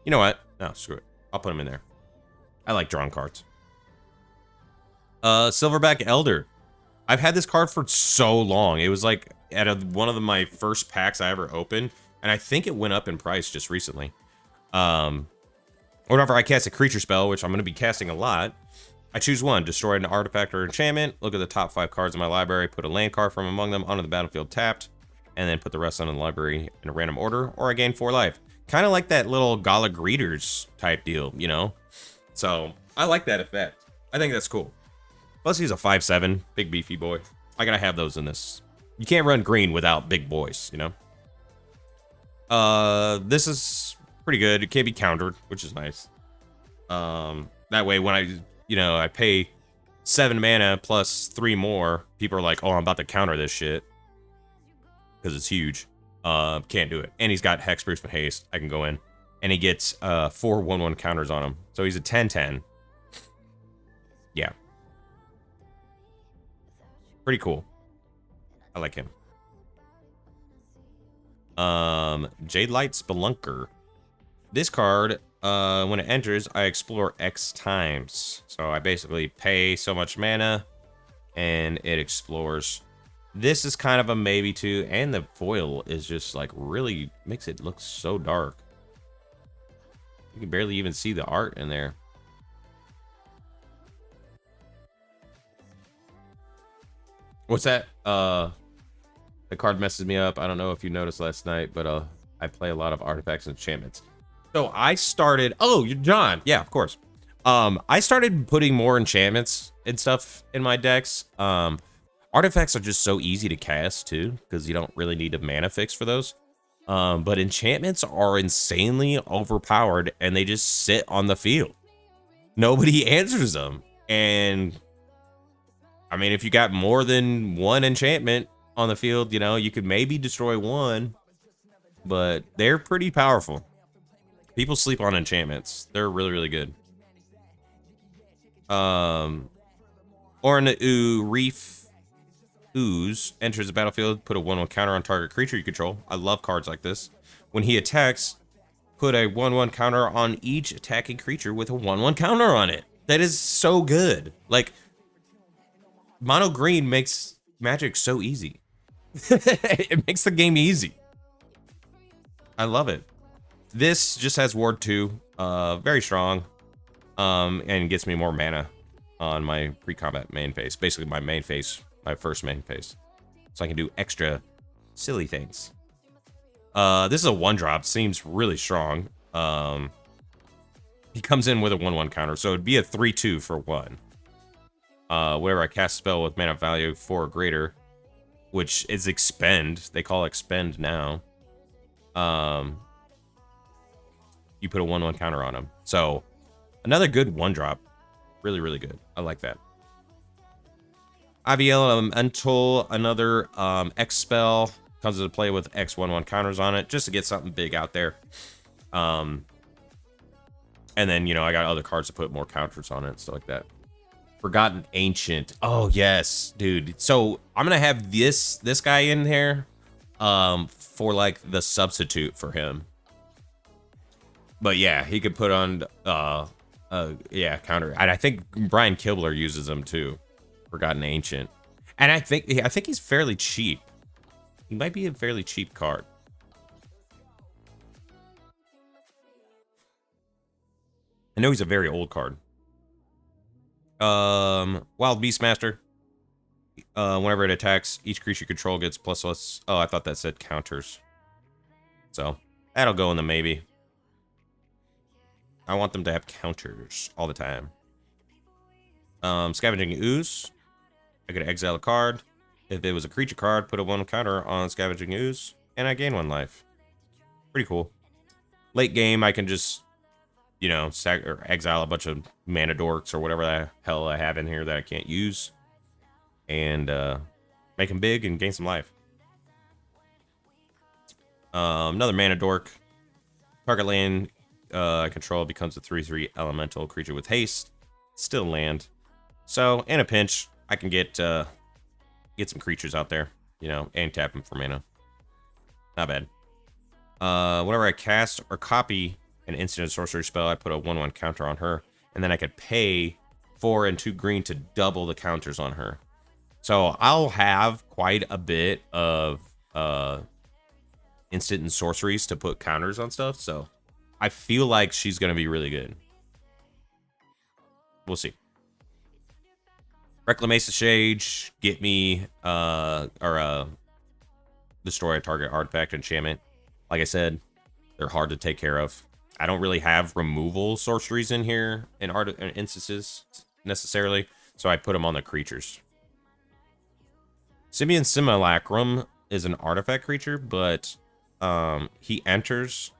You know what? No, screw it. I'll put him in there. I like drawing cards. Silverback Elder. I've had this card for so long. It was like at one of my first packs I ever opened, and I think it went up in price just recently. Whenever I cast a creature spell, which I'm going to be casting a lot, I choose one. Destroy an artifact or enchantment. Look at the top 5 cards in my library. Put a land card from among them onto the battlefield tapped. And then put the rest on the library in a random order. Or I gain 4 life. Kind of like that little Gala Greeters type deal, you know? So, I like that effect. I think that's cool. Plus, he's a 5/7. Big beefy boy. I gotta have those in this. You can't run green without big boys, you know? This is pretty good. It can't be countered, which is nice. That way when I pay 7 mana plus 3 more, people are like, oh, I'm about to counter this shit. Because it's huge. Can't do it. And he's got Hexproof and Haste. I can go in. And he gets 4 1/1 counters on him. So he's a 10/10. Yeah. Pretty cool. I like him. Jade Light Spelunker. This card, when it enters, I explore X times. So I basically pay so much mana, and it explores. This is kind of a maybe too, and the foil is just like really makes it look so dark. You can barely even see the art in there. What's that? The card messes me up. I don't know if you noticed last night, but I play a lot of artifacts and enchantments. So I started. Oh, you're John. Yeah, of course. I started putting more enchantments and stuff in my decks. Artifacts are just so easy to cast too, because you don't really need a mana fix for those. But enchantments are insanely overpowered, and they just sit on the field. Nobody answers them, and I mean, if you got more than one enchantment on the field, you know, you could maybe destroy one, but they're pretty powerful. People sleep on enchantments. They're really, really good. Ornau Reef Ooze enters the battlefield. Put a 1/1 counter on target creature you control. I love cards like this. When he attacks, put a 1/1 counter on each attacking creature with a 1/1 counter on it. That is so good. Like, mono green makes Magic so easy. It makes the game easy. I love it. This just has Ward 2, very strong, and gets me more mana on my pre-combat main phase. Basically my main phase, my first main phase. So I can do extra silly things. This is a 1-drop, seems really strong. He comes in with a 1/1 counter, so it'd be a 3/2 for 1. Whenever I cast a spell with mana value 4 or greater, which is expend, they call expend now. You put a 1/1 counter on him. So another good 1-drop. Really, really good. I like that. IVL Elemental, another X spell. Comes into play with X 1/1 counters on it, just to get something big out there. And then, you know, I got other cards to put more counters on it, stuff like that. Forgotten Ancient. Oh, yes, dude. So I'm going to have this guy in here for, like, the substitute for him. But, yeah, he could put on, yeah, counter. And I think Brian Kibler uses them, too. Forgotten Ancient. And I think he's fairly cheap. He might be a fairly cheap card. I know he's a very old card. Wild Beastmaster. Whenever it attacks, each creature you control gets ++. Oh, I thought that said counters. So, that'll go in the maybe. I want them to have counters all the time. Scavenging Ooze. I could exile a card. If it was a creature card, put a 1 counter on Scavenging Ooze, and I gain 1 life. Pretty cool. Late game, I can just, you know, sack or exile a bunch of mana dorks or whatever the hell I have in here that I can't use, and make them big and gain some life. Another mana dork. Target land I control becomes a 3/3 elemental creature with haste. Still land. So in a pinch, I can get some creatures out there, you know, and tap them for mana. Not bad. Whenever I cast or copy an instant or sorcery spell, I put a 1/1 counter on her, and then I could pay 4 and 2 green to double the counters on her. So I'll have quite a bit of instant and sorceries to put counters on stuff. So I feel like she's gonna be really good. We'll see. Reclamation Sage, get me destroy a target artifact enchantment. Like I said, they're hard to take care of. I don't really have removal sorceries in here in instances necessarily, so I put them on the creatures. Simian Simulacrum is an artifact creature, but he enters.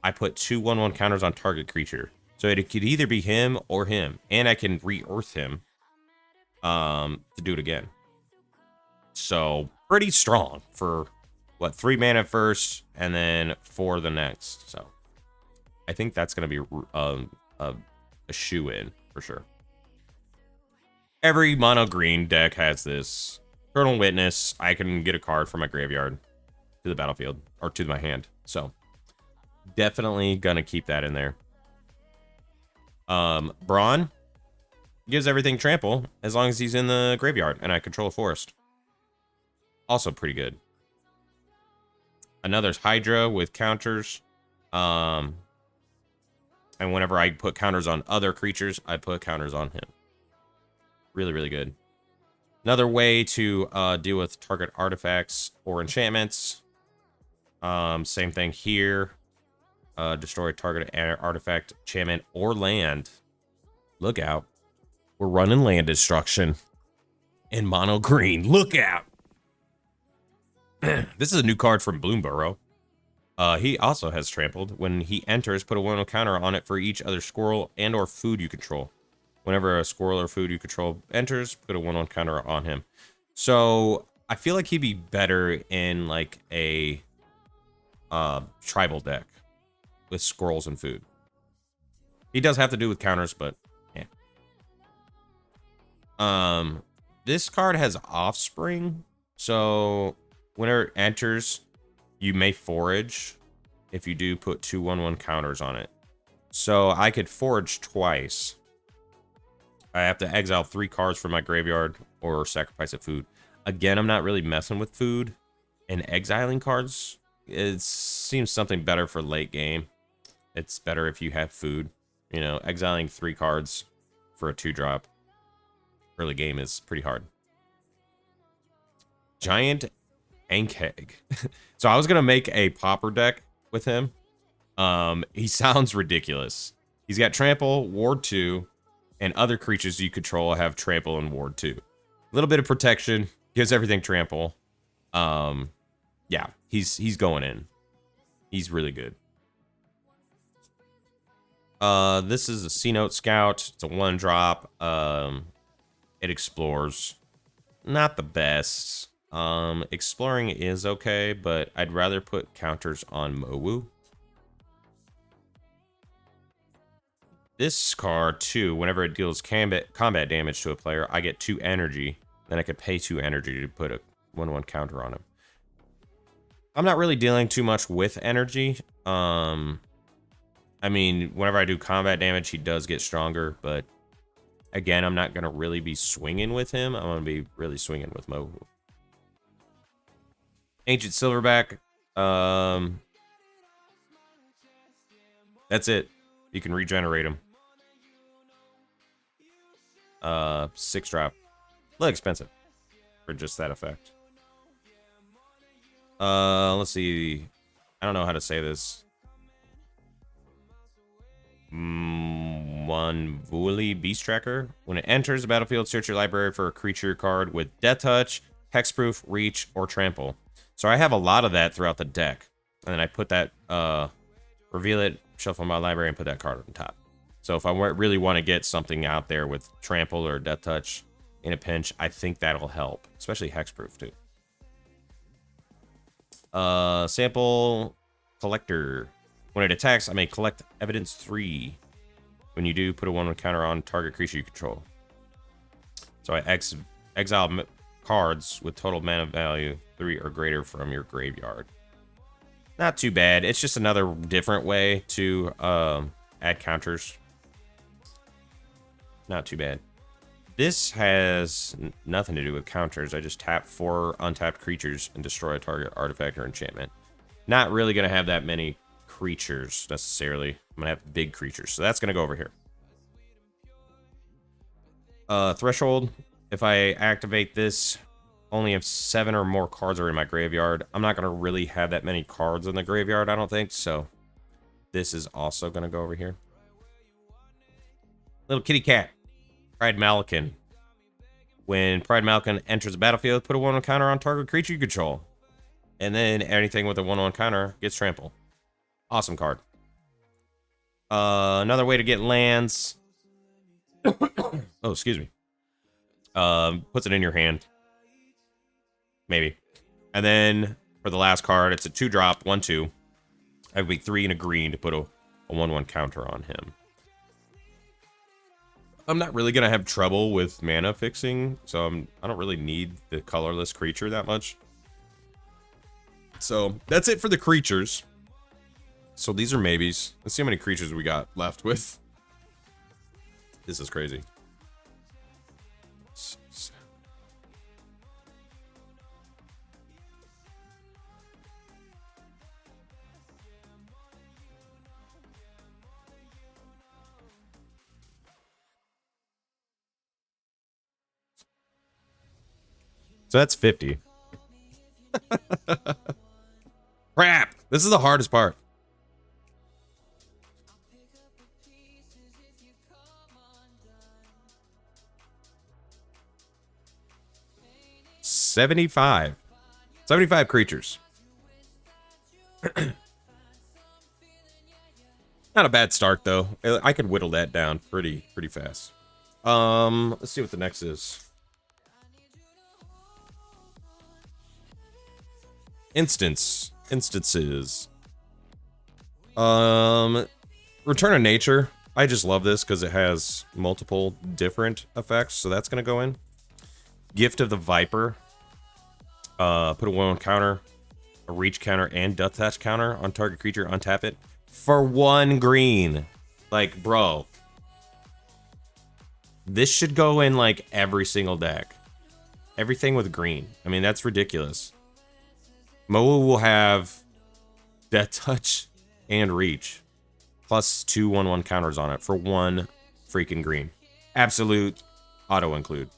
I put 2 1/1 counters on target creature, so it could either be him or him, and I can re-earth him to do it again. So pretty strong for what, 3 mana first and then 4 the next. So I think that's gonna be a shoe in for sure. Every mono green deck has this. Eternal Witness. I can get a card from my graveyard to the battlefield or to my hand. So Definitely gonna keep that in there. Brawn gives everything trample as long as he's in the graveyard and I control a forest. Also pretty good. Another's Hydra with counters. And whenever I put counters on other creatures, I put counters on him. Really, really good. Another way to deal with target artifacts or enchantments. Same thing here. Destroy target artifact, enchantment, or land. Look out. We're running land destruction. In mono green. Look out. This is a new card from Bloomburrow. He also has trampled. When he enters, put a 1/1 counter on it for each other squirrel and or food you control. Whenever a squirrel or food you control enters, put a 1/1 counter on him. So I feel like he'd be better in like a tribal deck with squirrels and food. He does have to do with counters, but yeah. This card has offspring, so whenever it enters, you may forage. If you do, put 2 1/1 counters on it. So I could forage twice. I have to exile 3 cards from my graveyard or sacrifice a food. Again, I'm not really messing with food and exiling cards. It seems something better for late game. It's better if you have food. You know, exiling 3 cards for a 2-drop early game is pretty hard. Giant Ankeg. So I was going to make a popper deck with him. He sounds ridiculous. He's got trample, ward 2, and other creatures you control have trample and ward 2. A little bit of protection, gives everything trample. Yeah, he's going in. He's really good. This is a C-Note Scout. It's a 1-drop. It explores. Not the best. Exploring is okay, but I'd rather put counters on Mowu. This card, too, whenever it deals combat damage to a player, I get 2 energy. Then I could pay 2 energy to put a 1/1 counter on him. I'm not really dealing too much with energy. I mean, whenever I do combat damage, he does get stronger, but again, I'm not going to really be swinging with him. I'm going to be really swinging with Mowu. Ancient Silverback. That's it. You can regenerate him. 6-drop. A little expensive for just that effect. Let's see. I don't know how to say this. One Woolly Beast Tracker. When it enters the battlefield, search your library for a creature card with Death Touch, Hexproof, Reach, or Trample. So I have a lot of that throughout the deck. And then I put that, reveal it, shuffle my library, and put that card on top. So if I really want to get something out there with Trample or Death Touch in a pinch, I think that'll help. Especially Hexproof, too. Sample Collector. When it attacks, I may collect Evidence 3. When you do, put a 1/1 counter on target creature you control. So I exile cards with total mana value 3 or greater from your graveyard. Not too bad. It's just another different way to add counters. Not too bad. This has nothing to do with counters. I just tap 4 untapped creatures and destroy a target artifact or enchantment. Not really going to have that many creatures necessarily. I'm going to have big creatures. So that's going to go over here. Threshold. If I activate this, only if 7 or more cards are in my graveyard. I'm not going to really have that many cards in the graveyard, I don't think. So this is also going to go over here. Little kitty cat. Pride Malkin. When Pride Malkin enters the battlefield, put a 1/1 counter on target creature you control. And then anything with a 1/1 counter gets trample. Awesome card. Another way to get lands. Oh, excuse me. Puts it in your hand. Maybe. And then for the last card, it's a 2-drop, 1/2. I would be 3 and a green to put a 1/1 counter on him. I'm not really going to have trouble with mana fixing, so I don't really need the colorless creature that much. So that's it for the creatures. So these are maybes. Let's see how many creatures we got left with. This is crazy. So that's 50. Crap! This is the hardest part. $75 creatures. Not a bad start though. I could whittle that down pretty fast. Let's see what the next is. Instances. Return of Nature. I just love this because it has multiple different effects, so that's gonna go in. Gift of the Viper. Put a 1/1 counter, a reach counter, and death touch counter on target creature. Untap it for 1 green. Like, bro, this should go in like every single deck. Everything with green. I mean, that's ridiculous. Moa will have death touch and reach, plus 2 1/1 counters on it for 1 freaking green. Absolute auto include.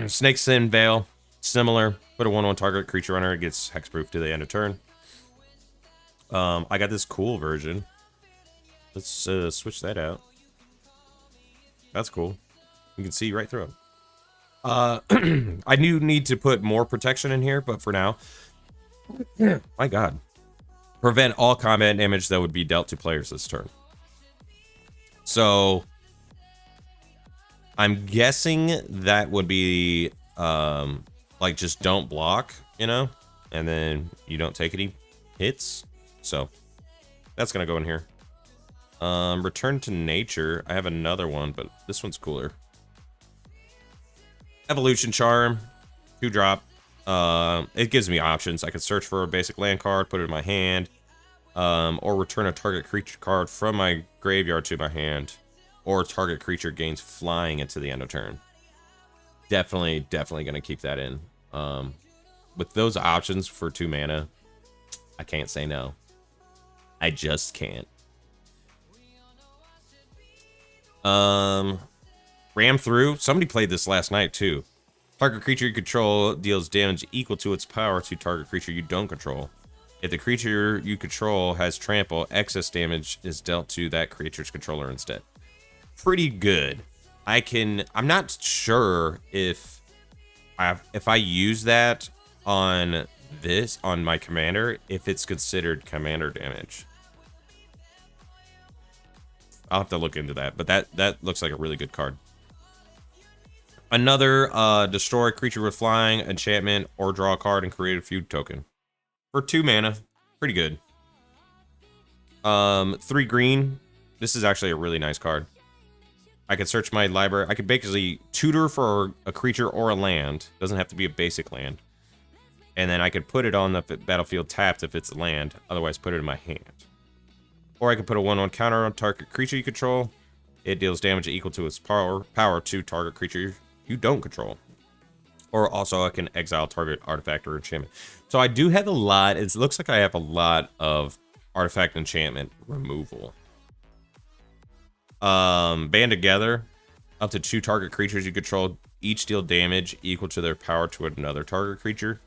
Snake Sin Veil, similar. Put a 1/1 target creature on her. It gets hexproof to the end of turn. I got this cool version. Let's switch that out. That's cool. You can see right through it. I do need to put more protection in here, but for now, my God, prevent all combat damage that would be dealt to players this turn. So I'm guessing that would be like just don't block, you know, and then you don't take any hits. So that's gonna go in here. Return to Nature. I have another one, but this one's cooler. Evolution Charm, 2-drop. It gives me options. I could search for a basic land card, put it in my hand, or return a target creature card from my graveyard to my hand, or target creature gains flying into the end of turn. Definitely gonna keep that in. With those options for 2 mana, I can't say no. I just can't. Ram through. Somebody played this last night too. Target creature you control deals damage equal to its power to target creature you don't control. If the creature you control has trample, excess damage is dealt to that creature's controller instead. Pretty good. I'm not sure if I use that on my commander, if it's considered commander damage. I'll have to look into that, but that looks like a really good card. Another destroy creature with flying, enchantment, or draw a card and create a feud token. For 2 mana, pretty good. 3 green. This is actually a really nice card. I could search my library. I could basically tutor for a creature or a land. Doesn't have to be a basic land. And then I could put it on the battlefield tapped if it's land. Otherwise, put it in my hand. Or I could put a 1/1 counter on target creature you control. It deals damage equal to its power to target creature you don't control. Or also I can exile target artifact or enchantment. So I do have a lot. It looks like I have a lot of artifact enchantment removal. Band together. Up to 2 target creatures you control each deal damage equal to their power to another target creature.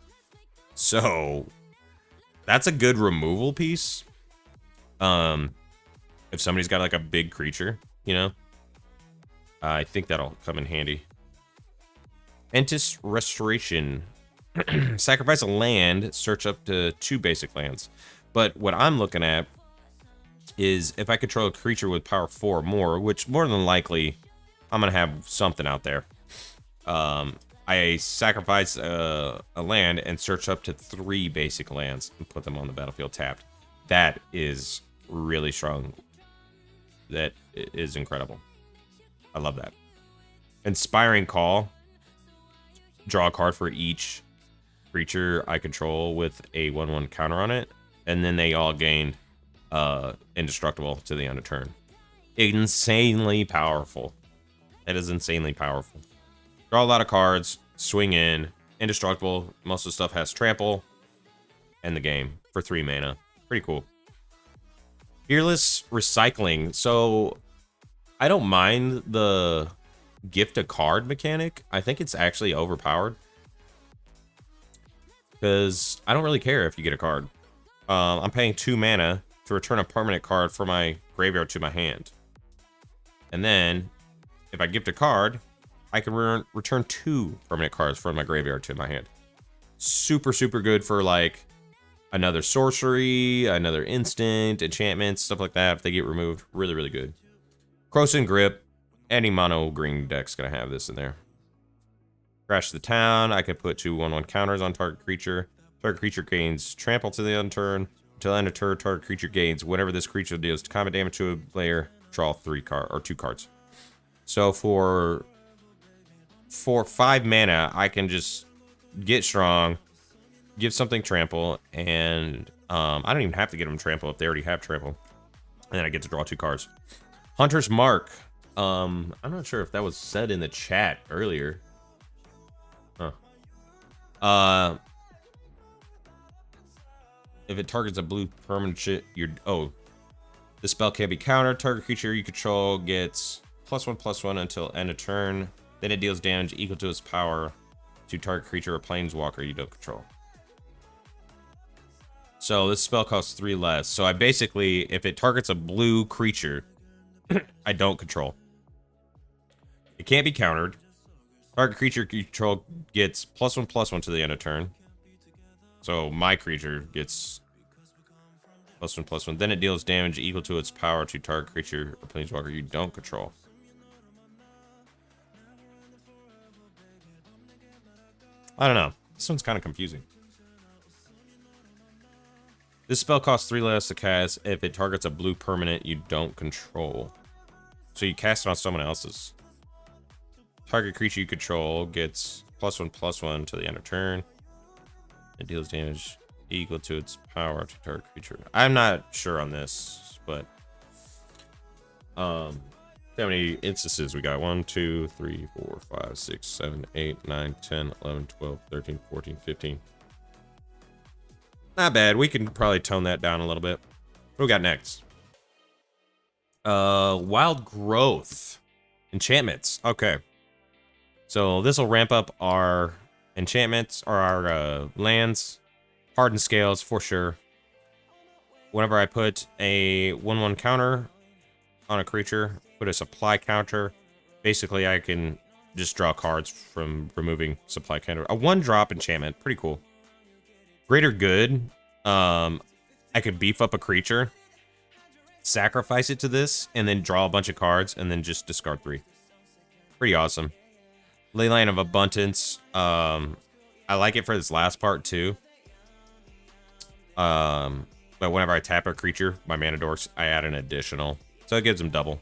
So that's a good removal piece. If somebody's got like a big creature, you know, I think that'll come in handy. Entis Restoration. Sacrifice a land, search up to 2 basic lands. But what I'm looking at is if I control a creature with power 4 or more, which more than likely I'm gonna have something out there. I sacrifice a land and search up to 3 basic lands and put them on the battlefield tapped. That is really strong. That is incredible. I love that. Inspiring Call. Draw a card for each creature I control with a 1/1 counter on it, and then they all gain indestructible to the end of turn. Insanely powerful. It is insanely powerful. Draw a lot of cards, swing in, indestructible. Most of the stuff has trample. End the game for 3 mana. Pretty cool. Fearless Recycling. So I don't mind the gift a card mechanic. I think it's actually overpowered, because I don't really care if you get a card. I'm paying 2 mana to return a permanent card from my graveyard to my hand. And then, if I gift a card, I can return 2 permanent cards from my graveyard to my hand. Super, super good for, like, another sorcery, another instant, enchantments, stuff like that. If they get removed, really, really good. Croson Grip. Any mono green deck's gonna have this in there. Crash the Town. I could put 2 1/1 counters on target creature. Target creature gains trample to the end of turn. Until end of turn, target creature gains whenever this creature deals combat damage to a player. Draw 2 cards. So for 5 mana, I can just get strong, give something trample, and I don't even have to get them trample if they already have trample. And then I get to draw 2 cards. Hunter's Mark. I'm not sure if that was said in the chat earlier. Huh. If it targets a blue permanent shit, the spell can't be countered. Target creature you control gets +1/+1 until end of turn. Then it deals damage equal to its power to target creature or planeswalker you don't control. So this spell costs 3 less. So I basically, if it targets a blue creature I don't control, it can't be countered. Target creature you control gets +1/+1 to the end of turn. So my creature gets +1/+1. Then it deals damage equal to its power to target creature or planeswalker you don't control. I don't know. This one's kind of confusing. This spell costs 3 less to cast if it targets a blue permanent you don't control. So you cast it on someone else's. Target creature you control gets +1/+1 to the end of turn. It deals damage equal to its power to target creature. I'm not sure on this, but how many instances we got? 1, 2, 3, 4, 5, 6, 7, 8, 9, 10, 11, 12, 13, 14, 15. Not bad. We can probably tone that down a little bit. What we got next? Wild Growth. Enchantments. Okay. So this will ramp up our enchantments, or our lands. Hardened Scales for sure. Whenever I put a 1/1 counter on a creature, put a supply counter, basically I can just draw cards from removing supply counter. A 1-drop enchantment, pretty cool. Greater Good. I could beef up a creature, sacrifice it to this, and then draw a bunch of cards, and then just discard 3. Pretty awesome. Leyline of Abundance. I like it for this last part too. But whenever I tap a creature, my mana dorks, I add an additional. So it gives them double.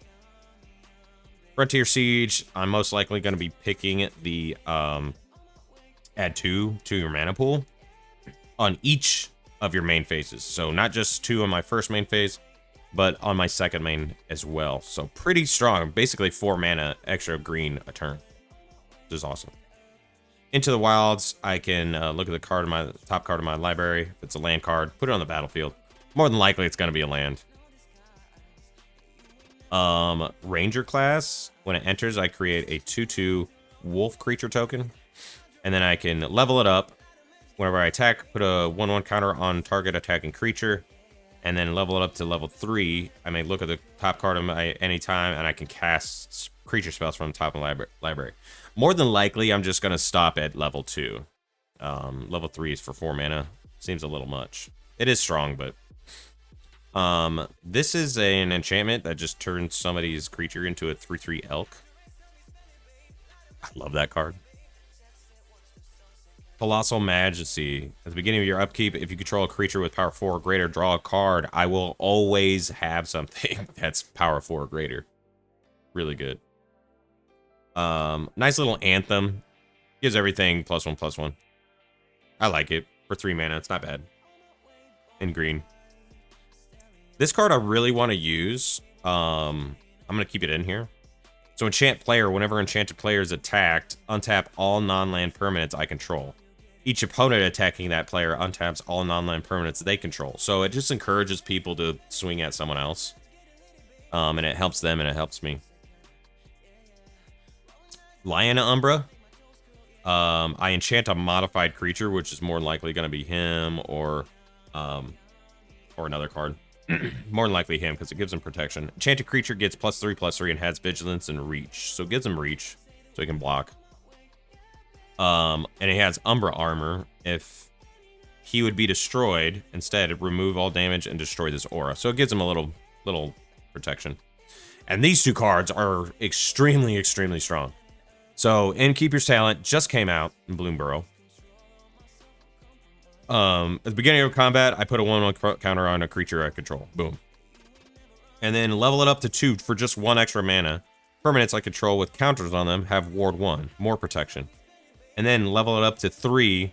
Frontier Siege. I'm most likely going to be picking the add 2 to your mana pool on each of your main phases. So not just 2 on my first main phase, but on my second main as well. So pretty strong. Basically 4 mana extra green a turn, which is awesome. Into the Wilds, I can look at the card in my top card of my library. If it's a land card, put it on the battlefield. More than likely, it's going to be a land. Ranger class. When it enters, I create a 2/2 wolf creature token, and then I can level it up. Whenever I attack, put a 1/1 counter on target attacking creature, and then level it up to level 3. I may look at the top card of my anytime, and I can cast creature spells from the top of the library. More than likely, I'm just going to stop at level 2. Level 3 is for 4 mana. Seems a little much. It is strong, but... this is an enchantment that just turns somebody's creature into a 3/3 elk. I love that card. Colossal Majesty. At the beginning of your upkeep, if you control a creature with power 4 or greater, draw a card. I will always have something that's power 4 or greater. Really good. Nice little anthem. Gives everything +1/+1. I like it. For 3 mana, it's not bad. In green. This card I really want to use. I'm going to keep it in here. So enchant player, whenever enchanted player is attacked, untap all non-land permanents I control. Each opponent attacking that player untaps all non-land permanents they control. So it just encourages people to swing at someone else. And it helps them and it helps me. Lyanna Umbra. I enchant a modified creature, which is more likely going to be him or another card. More than likely him, because it gives him protection. Enchanted creature gets +3/+3 and has vigilance and reach. So it gives him reach, so he can block. And he has Umbra armor. If he would be destroyed, instead, remove all damage and destroy this aura. So it gives him a little protection. And these two cards are extremely, extremely strong. So, Innkeeper's Talent just came out in Bloomborough. At the beginning of combat, I put a 1/1 counter on a creature I control. Boom. And then level it up to 2 for just 1 extra mana. Permanents I control with counters on them have Ward 1, more protection. And then level it up to 3.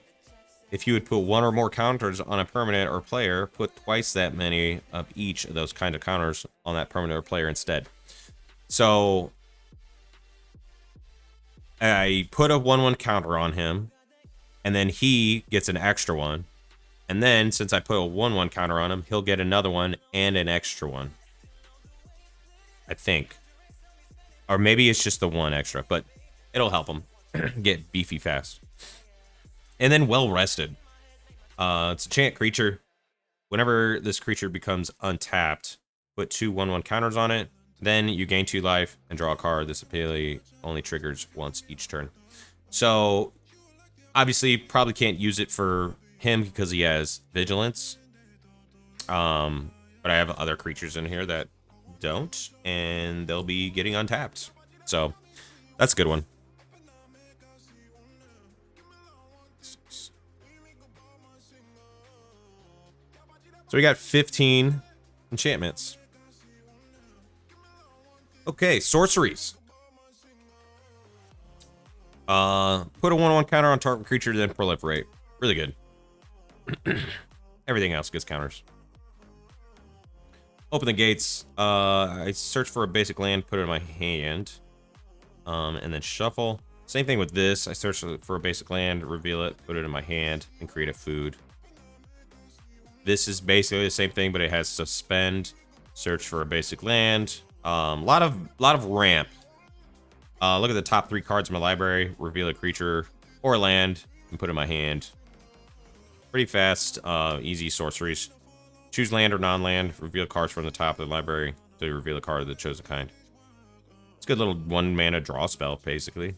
If you would put 1 or more counters on a permanent or player, put twice that many of each of those kind of counters on that permanent or player instead. So I put a 1/1 counter on him, and then he gets an extra one. And then, since I put a 1/1 counter on him, he'll get another one and an extra one. I think. Or maybe it's just the 1 extra, but it'll help him get beefy fast. And then Well Rested. It's a chant creature. Whenever this creature becomes untapped, put 2 1/1 counters on it. Then you gain 2 life and draw a card. This ability only triggers once each turn. So, obviously, probably can't use it for him because he has vigilance. But I have other creatures in here that don't, and they'll be getting untapped. So, that's a good one. So we got 15 enchantments. Okay, sorceries. Put a 1/1 counter on target creature, then proliferate. Really good. Everything else gets counters. Open the gates. I search for a basic land, put it in my hand. And then shuffle. Same thing with this. I search for a basic land, reveal it, put it in my hand, and create a food. This is basically the same thing, but it has suspend. Search for a basic land. Lot of ramp. Look at the top 3 cards in my library. Reveal a creature or a land and put it in my hand. Pretty fast, easy sorceries. Choose land or non-land. Reveal cards from the top of the library. So you reveal a card of the chosen kind. It's a good little 1 mana draw spell, basically.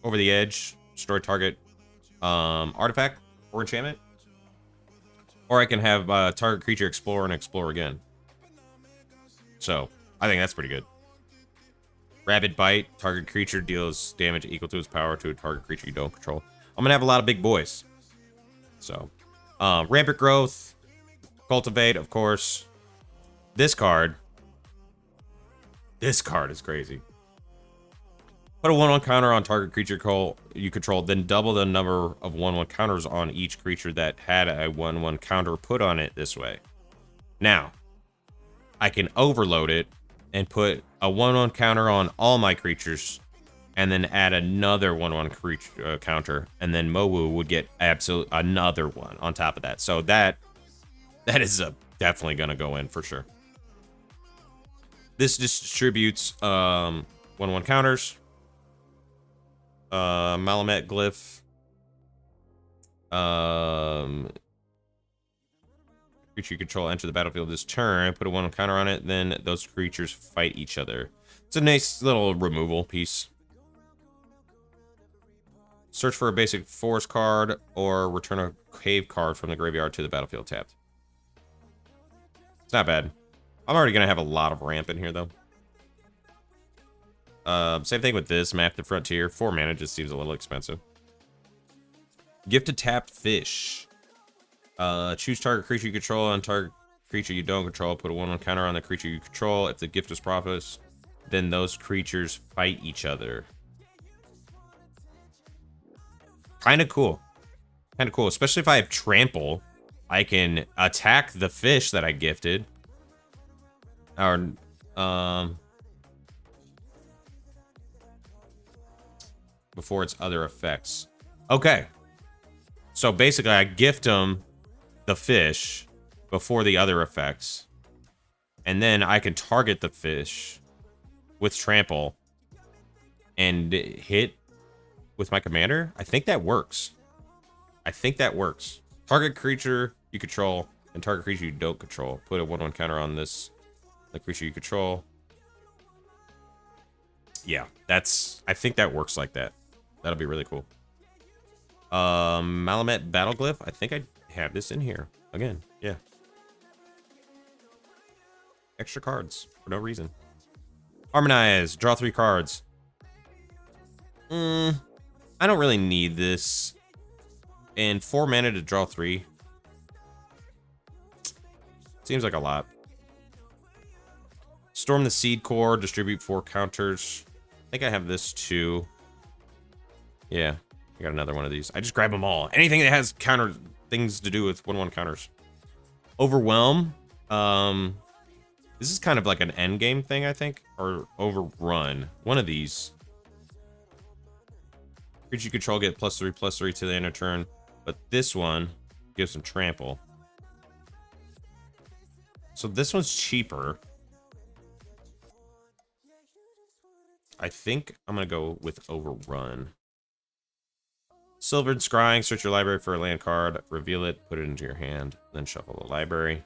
Over the edge. Destroy target artifact or enchantment. Or I can have target creature explore and explore again. So, I think that's pretty good. Rabid Bite. Target creature deals damage equal to its power to a target creature you don't control. I'm going to have a lot of big boys. So, Rampant Growth. Cultivate, of course. This card. This card is crazy. Put a 1/1 counter on target creature you control, then double the number of 1/1 counters on each creature that had a 1/1 counter put on it this way. Now, I can overload it and put a 1/1 counter on all my creatures, and then add another 1/1 creature counter, and then Mowu would get another one on top of that. So that is definitely gonna go in for sure. This distributes 1/1 counters. Malamet Glyph. Creature you control enter the battlefield this turn. Put a 1/1 counter on it. Then those creatures fight each other. It's a nice little removal piece. Search for a basic forest card or return a cave card from the graveyard to the battlefield tapped. It's not bad. I'm already going to have a lot of ramp in here, though. Same thing with this. Map the Frontier. 4 mana just seems a little expensive. Gifted Tapped Fish. Choose target creature you control on target creature you don't control. Put a 1/1 counter on the creature you control. If the gift is profits, then those creatures fight each other. Kind of cool. Kind of cool. Especially if I have Trample. I can attack the fish that I gifted. Or, before its other effects. Okay. So basically, I gift him the fish before the other effects. And then I can target the fish with trample and hit with my commander. I think that works. I think that works. Target creature you control and target creature you don't control. Put a 1/1 counter on this. The creature you control. Yeah, I think that works like that. That'll be really cool. Malamet Battleglyph. I think I have this in here. Again, yeah. Extra cards for no reason. Harmonize. Draw 3 cards. I don't really need this. And 4 mana to draw 3. Seems like a lot. Storm the Seed Core. Distribute 4 counters. I think I have this too. Yeah. I got another one of these. I just grab them all. Anything that has counter things to do with 1/1 counters. Overwhelm. This is kind of like an end game thing, I think. Or Overrun. One of these. Creature you control get +3/+3 to the end of turn. But this one gives some trample. So this one's cheaper. I think I'm going to go with Overrun. Silvered Scrying. Search your library for a land card. Reveal it. Put it into your hand. Then shuffle the library.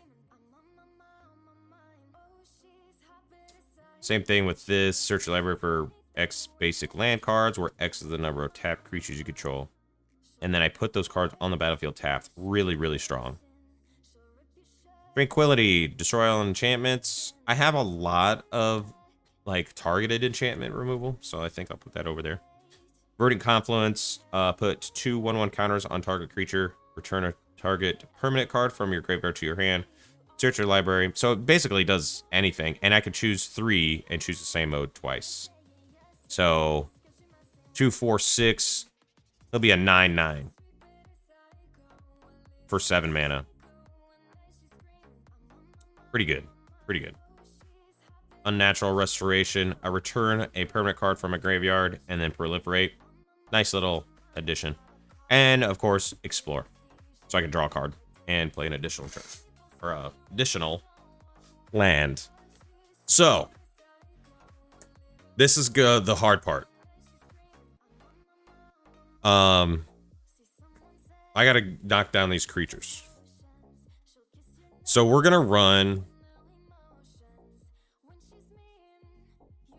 Same thing with this. Search your library for X basic land cards, where X is the number of tapped creatures you control. And then I put those cards on the battlefield tapped. Really, really strong. Tranquility. Destroy all enchantments. I have a lot of like targeted enchantment removal, so I think I'll put that over there. Verdant Confluence. Put 2 1/1 counters on target creature. Return a target permanent card from your graveyard to your hand. Search your library. So it basically does anything. And I could choose 3 and choose the same mode twice. So 2, 4, 6. It'll be a 9/9 for 7 mana. Pretty good. Pretty good. Unnatural Restoration. I return a permanent card from a graveyard and then proliferate. Nice little addition. And of course, explore. So I can draw a card and play an additional turn. Or additional land. So this is good. The hard part. I gotta knock down these creatures. So we're gonna run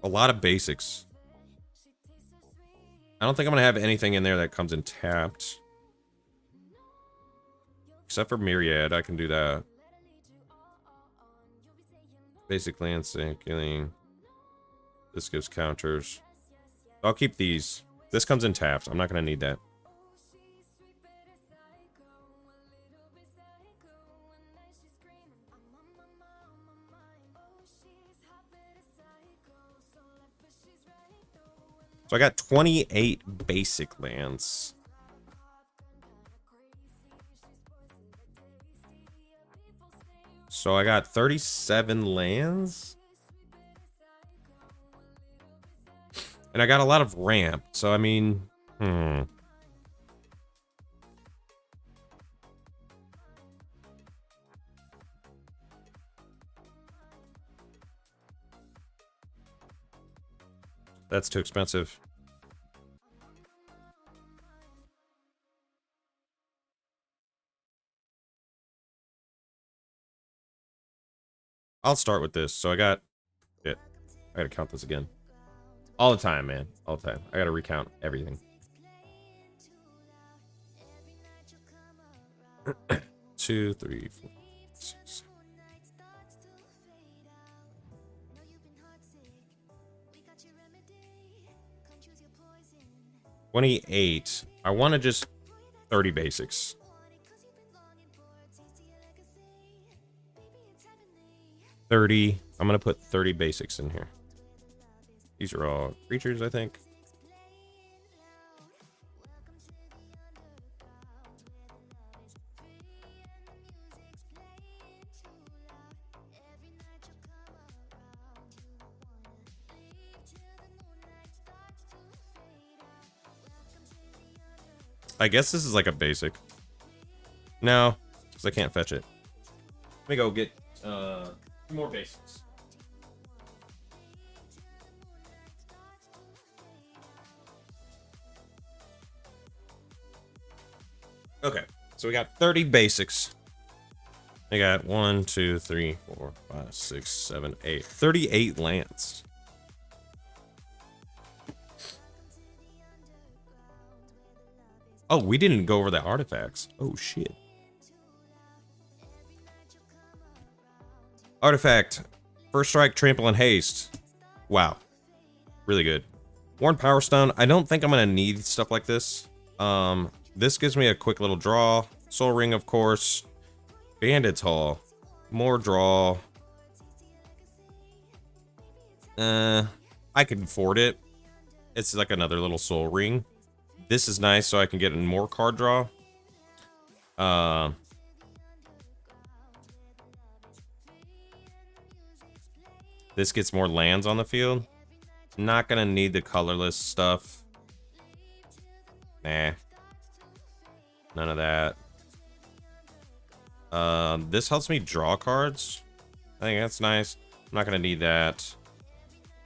a lot of basics. I don't think I'm gonna have anything in there that comes in tapped. Except for Myriad, I can do that. Basic land sync, killing. This gives counters. I'll keep these. This comes in tapped. I'm not gonna need that. So I got 28 basic lands. So I got 37 lands. And I got a lot of ramp. So I mean, that's too expensive. I'll start with this. So I got it. I gotta count this again. All the time, man. All the time. I gotta recount everything. 2, 3, 4, 6. 28. I want to just 30 basics. 30. I'm gonna put 30 basics in here. These are all creatures, I think. I guess this is like a basic. No, because I can't fetch it. Let me go get more basics. Okay, so we got 30 basics. I got 1, 2, 3, 4, 5, 6, 7, 8. 38 lands. Oh, we didn't go over the artifacts. Oh, shit. Artifact. First strike, trample, and haste. Wow. Really good. Worn Power Stone. I don't think I'm going to need stuff like this. This gives me a quick little draw. Soul Ring, of course. Bandit's Hall. More draw. I can afford it. It's like another little Soul Ring. This is nice, so I can get more card draw. This gets more lands on the field. Not gonna need the colorless stuff. Nah. None of that. This helps me draw cards. I think that's nice. I'm not gonna need that.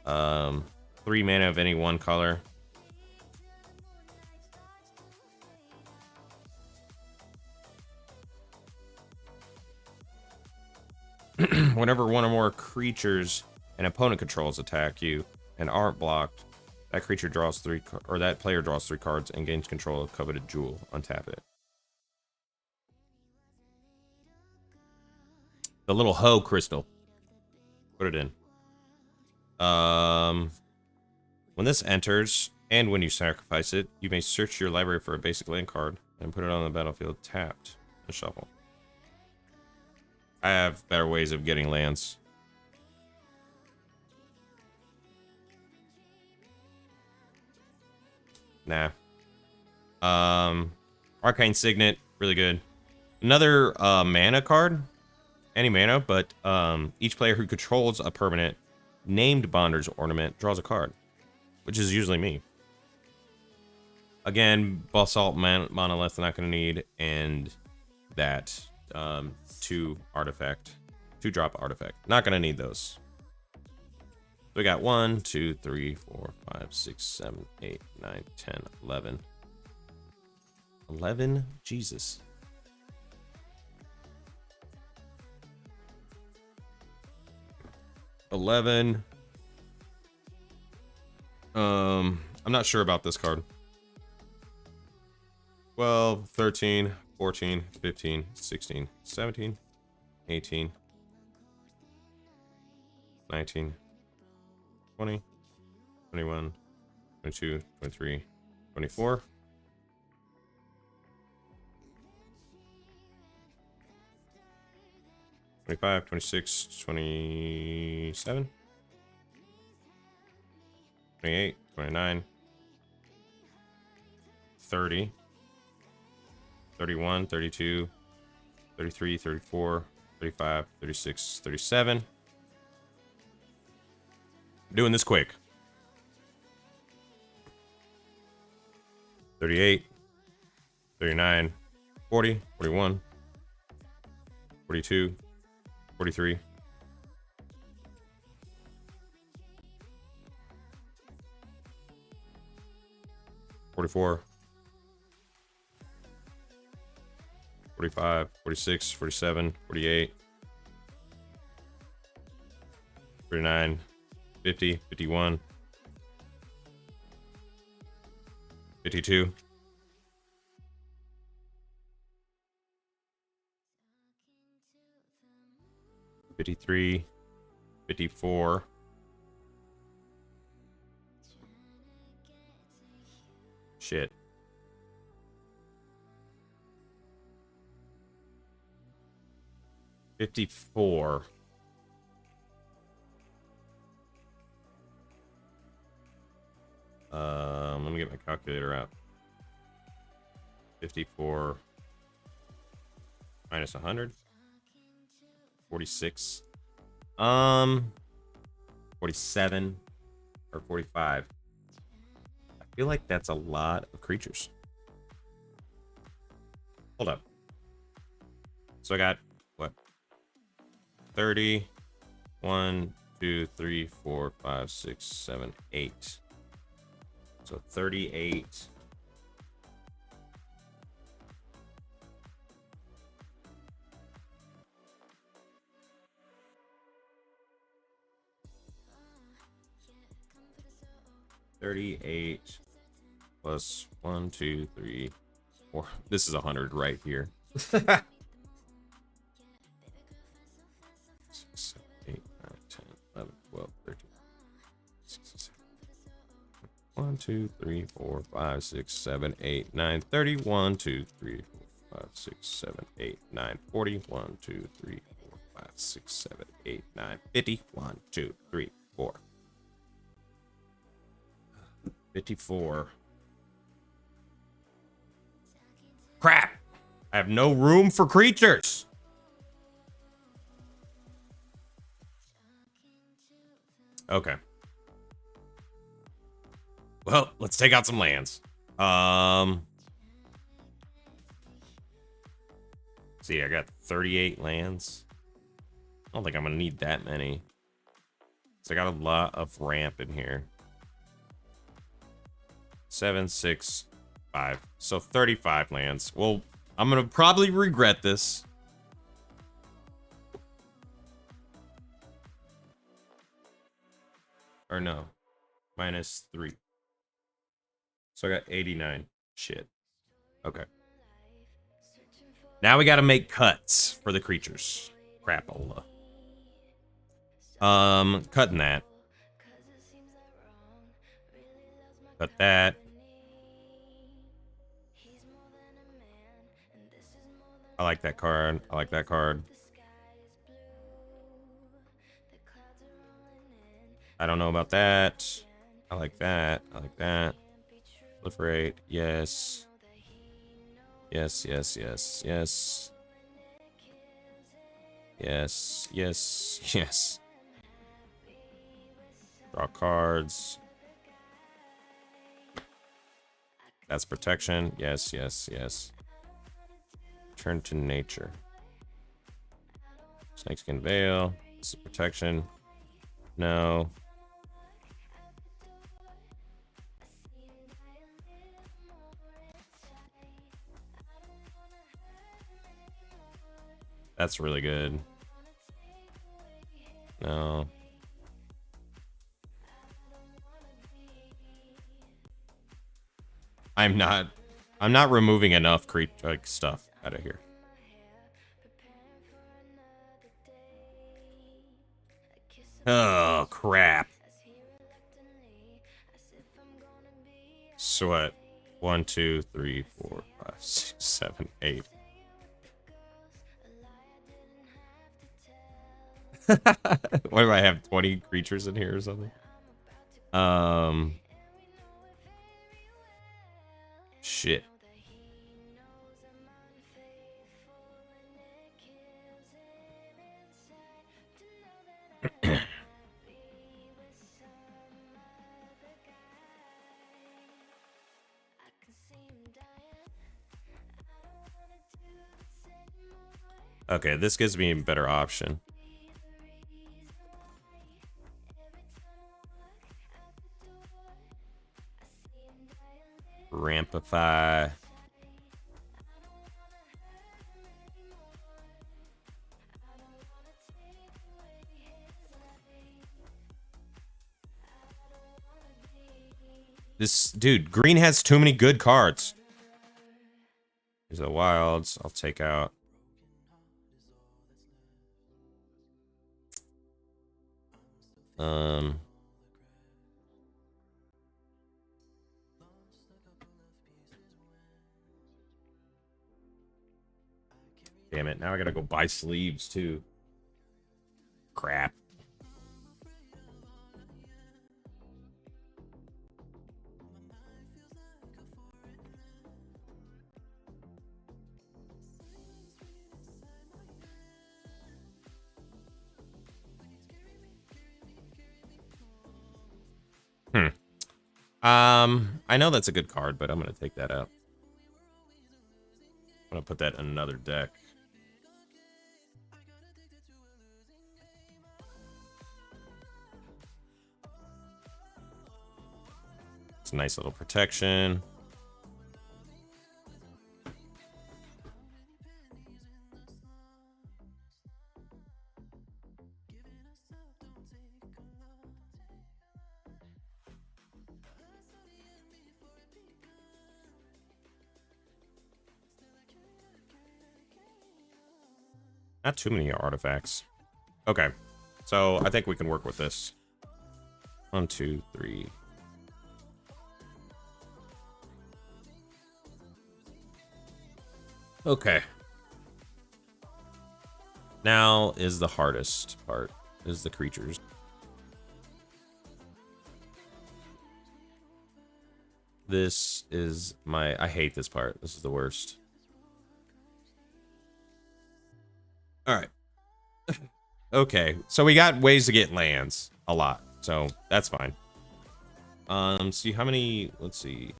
3 mana of any one color. Whenever one or more creatures an opponent controls attack you and aren't blocked, that creature draws 3, or that player draws 3 cards and gains control of coveted jewel. Untap it. The little hoe crystal. Put it in. When this enters, and when you sacrifice it, you may search your library for a basic land card and put it on the battlefield tapped and shuffle. I have better ways of getting lands. Nah. Arcane Signet, really good. Another mana card. Any mana, but each player who controls a permanent named Bonder's Ornament draws a card, which is usually me. Again, Basalt Monolith not going to need, and that 2 drop artifact. Not going to need those. So we got 1, 2, 3, 4, 5, 6, 7, 8, 9, 10, 11. 11? Jesus. $11. I'm not sure about this card. 12, 13, 14, 15, 16, 17, 18, 19, 20, 21, 22, 23, 24. 25, 26, 27, 28, 29, 30, 31, 32, 33, 34, 35, 36, 37. I'm doing this quick. 38, 39, 40, 41, 42, 43, 44, 45, 46, 47, 48, 49, 50, 51, 52, 53, 54, shit, 54, let me get my calculator out. 54 minus 100, 46, 47 or 45. I feel like that's a lot of creatures. Hold up. So I got what? 30. 1, 2, 3, 4, 5, 6, 7, 8. So 38. Plus 1, 2, 3, 4. This is 100 right here. 6, 7, 8, 9, 10, 11, 12, 13, 16, 17. 1, 2, 3, 4, 5, 6, 7, 8, 9, 30. 1, 2, 3, 4, 5, 6, 7, 8, 9, 40. 1, 2, 3, 4, 5, 6, 7, 8, 9, 50. 1, 2, 3, 4. 54. Crap! I have no room for creatures! Okay. Well, let's take out some lands. See, I got 38 lands. I don't think I'm gonna need that many. So I got a lot of ramp in here. 7, 6, 5. So 35 lands. Well, I'm gonna probably regret this. Or no. -3. So I got 89. Shit. Okay. Now we gotta make cuts for the creatures. Crapola. Cutting that. Cut that. I like that card. I like that card. I don't know about that. I like that. I like that. Proliferate. Yes. Yes, yes, yes, yes. Yes, yes, yes. Draw cards. That's protection. Yes, yes, yes. Turn to nature. Snakeskin Veil. This is protection. No. That's really good. No. I'm not removing enough like stuff out of here. Oh crap. Sweat. 1, 2, 3, 4, 5, 6, 7, 8. What do I have? 20 creatures in here or something? Shit. Okay, this gives me a better option. Rampify. This dude, green has too many good cards. These are the wilds. I'll take out. Damn it, now I gotta go buy sleeves too. Crap. I know that's a good card, but I'm gonna take that out. I'm gonna put that in another deck. It's a nice little protection. Not too many artifacts. Okay. So I think we can work with this. 1, 2, 3. Okay. Now is the hardest part, is the creatures. This is I hate this part. This is the worst. All right. Okay, so we got ways to get lands a lot, so that's fine. See how many, let's see.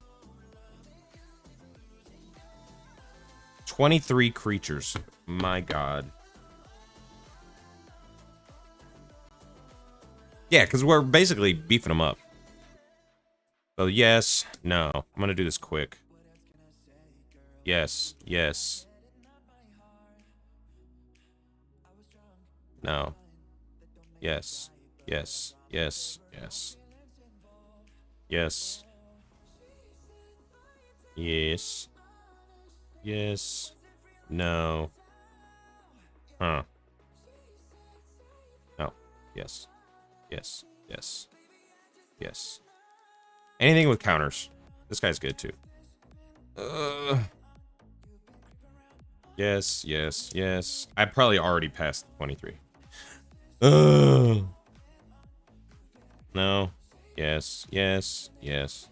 23 creatures. My God. Yeah, because we're basically beefing them up. So yes, no. I'm gonna do this quick. Yes, yes. No. Yes, yes, yes, yes. Yes. Yes. Yes. No. Huh. No. Yes. Yes. Yes. Yes. Anything with counters. This guy's good too. Yes, yes, yes. I probably already passed the 23. No. Yes, yes, yes.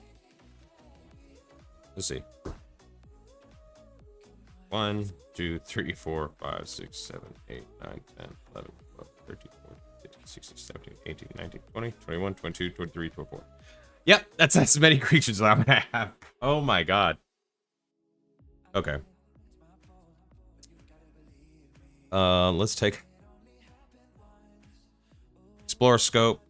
Let's see. 1, 2, 3, 4, 5, 6, 7, 8, 9, 10, 11, 12, 13, 14, 15, 16, 17, 18, 19, 20, 21, 22, 23, 24. Yep, that's as many creatures as I'm gonna have. Oh my God. Okay. Let's take Explore Scope.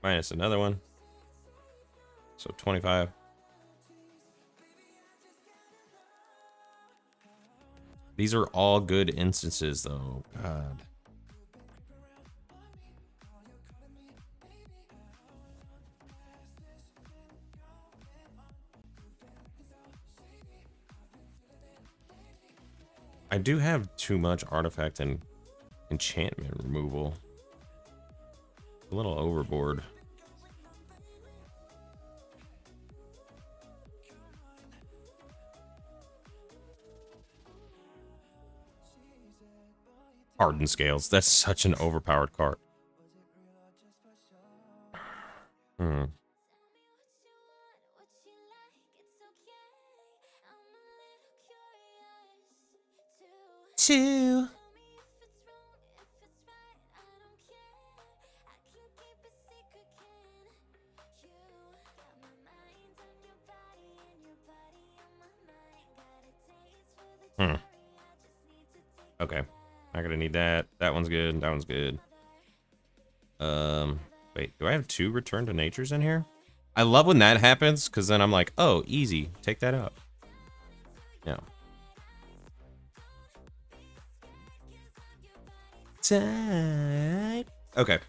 Minus another one. So 25. These are all good instances, though. God. I do have too much artifact and enchantment removal. A little overboard. Hardened Scales. That's such an overpowered card. Hmm. Two. Hmm. Okay. Not gonna need that. That one's good. That one's good. Wait, do I have 2 Return to Natures in here? I love when that happens, because then I'm like, oh, easy. Take that up. Yeah. Time. Okay.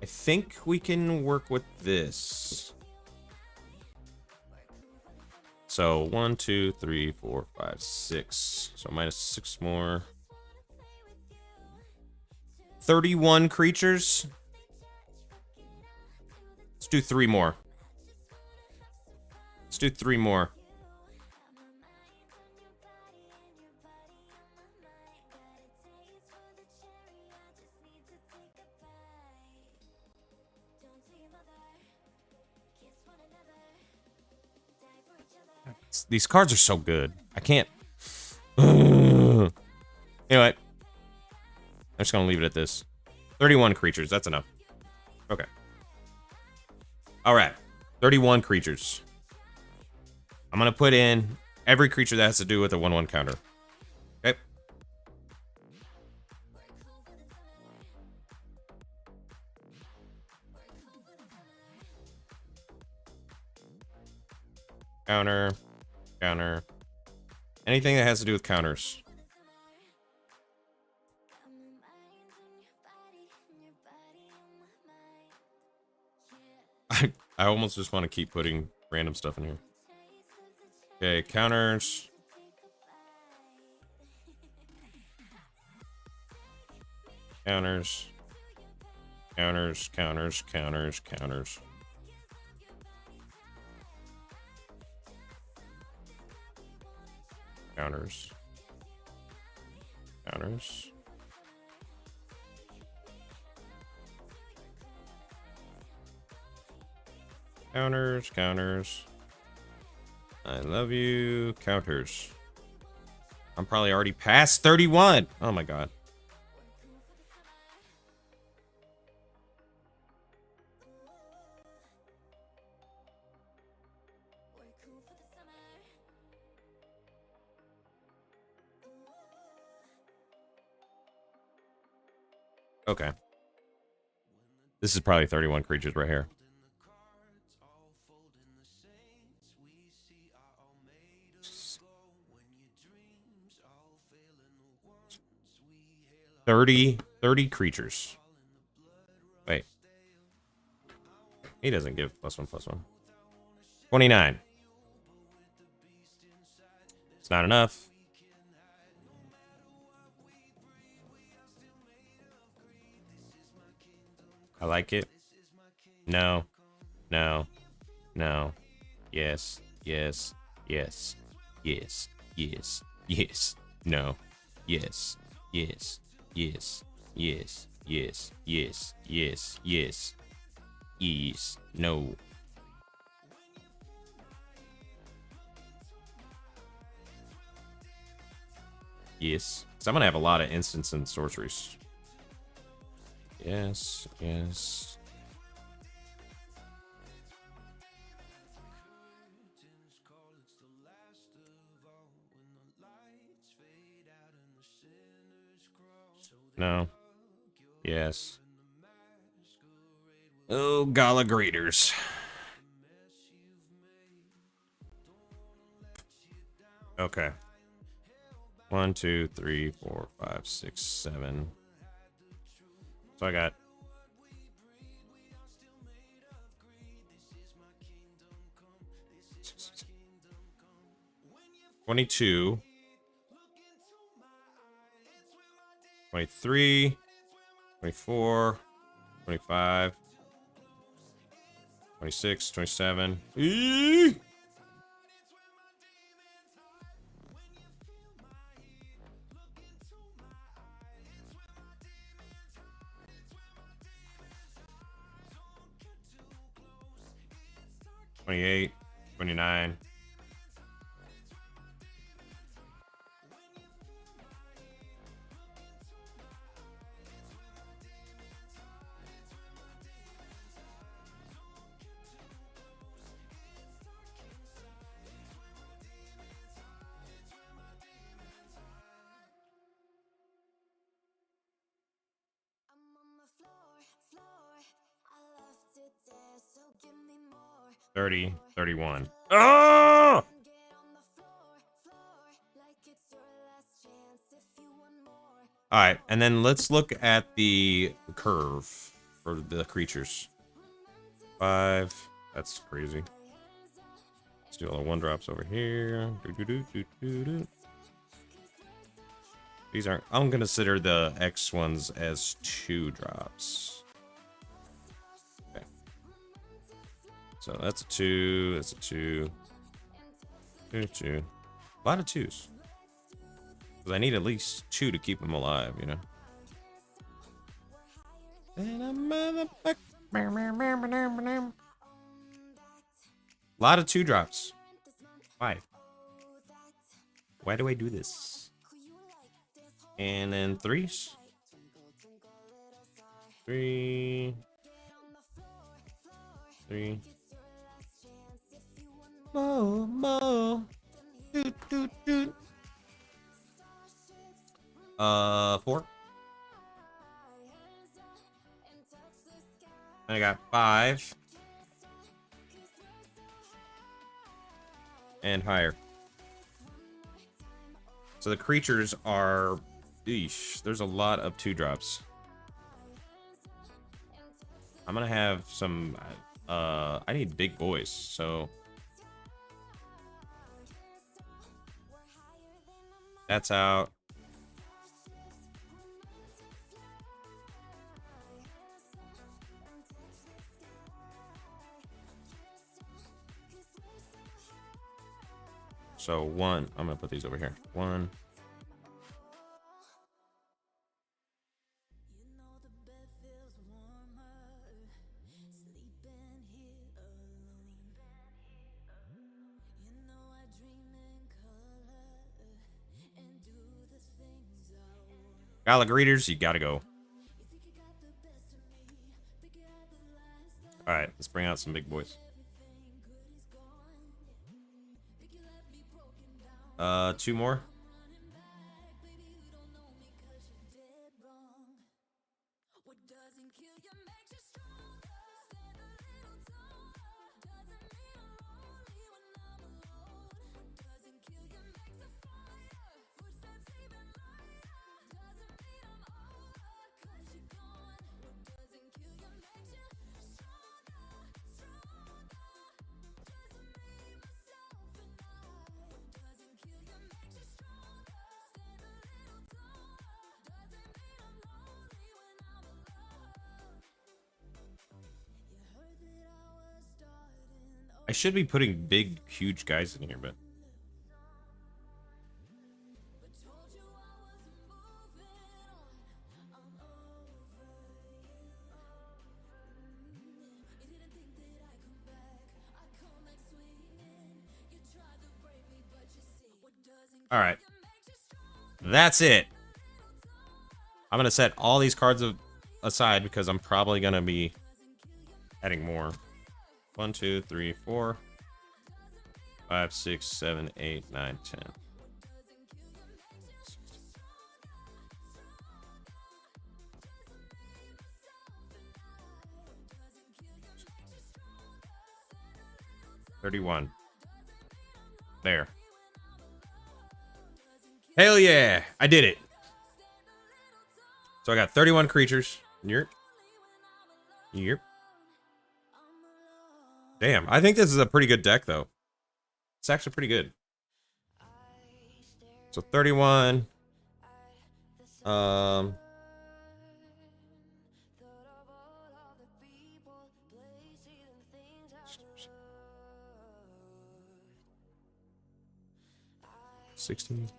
I think we can work with this. So 1, 2, 3, 4, 5, 6. So minus 6 more. 31 creatures. Let's do 3 more. Let's do 3 more. These cards are so good. I can't. Anyway, I'm just gonna leave it at this. 31 creatures, that's enough. Okay. Alright. 31 creatures. I'm gonna put in every creature that has to do with a 1/1 counter. Okay. Counter. Counter. Anything that has to do with counters. I almost just want to keep putting random stuff in here. Okay, counters. Counters. Counters, counters, counters, counters. Counters. Counters. Counters, counters. I love you. Counters. I'm probably already past 31. Oh my god. Okay. This is probably 31 creatures right here. Thirty creatures. Wait. He doesn't give +1/+1. 29. It's not enough. I like it. No. No. No. Yes. Yes. Yes. Yes. Yes. Yes. No. Yes. Yes. Yes. Yes. Yes. Yes. Yes. Yes. Yes. No. Yes. So I'm gonna have a lot of instants and sorceries. Yes. Yes. No. Yes. Oh, Gala Graders. Okay. 1, 2, 3, 4, 5, 6, 7. So I got 22, 23, 24, 25, 26, 27. Eee! $28, $29. I'm on the floor. I love to dance, so give me more. 30, 31. Oh! Get on the floor, like it's your last chance if you want more. All right, and then let's look at the curve for the creatures. 5. That's crazy. Let's do all the 1-drops over here. These aren't. I'm gonna consider the X ones as 2-drops. Okay. So that's a 2. That's a 2. 2, 2. A lot of 2s. Because I need at least 2 to keep them alive, you know. A lot of 2-drops. Why? Why do I do this? And then threes. 3, 3. Mo, mo. Doot, doot, doot. 4. I got 5. And higher. So the creatures are... Eesh, there's a lot of 2-drops. I'm gonna have some... I need big boys, so... That's out. So 1, I'm gonna put these over here. 1. Gala greeters, you gotta go. Alright, let's bring out some big boys. 2 more. I should be putting big, huge guys in here, but... Alright. That's it. I'm gonna set all these cards aside because I'm probably gonna be adding more. 1, 2, 3, 4, 5, 6, 7, 8, 9, 10. $31. There. Hell yeah! I did it. So I got 31 creatures. Yep. Yep. Damn, I think this is a pretty good deck, though. It's actually pretty good. So 31. 16.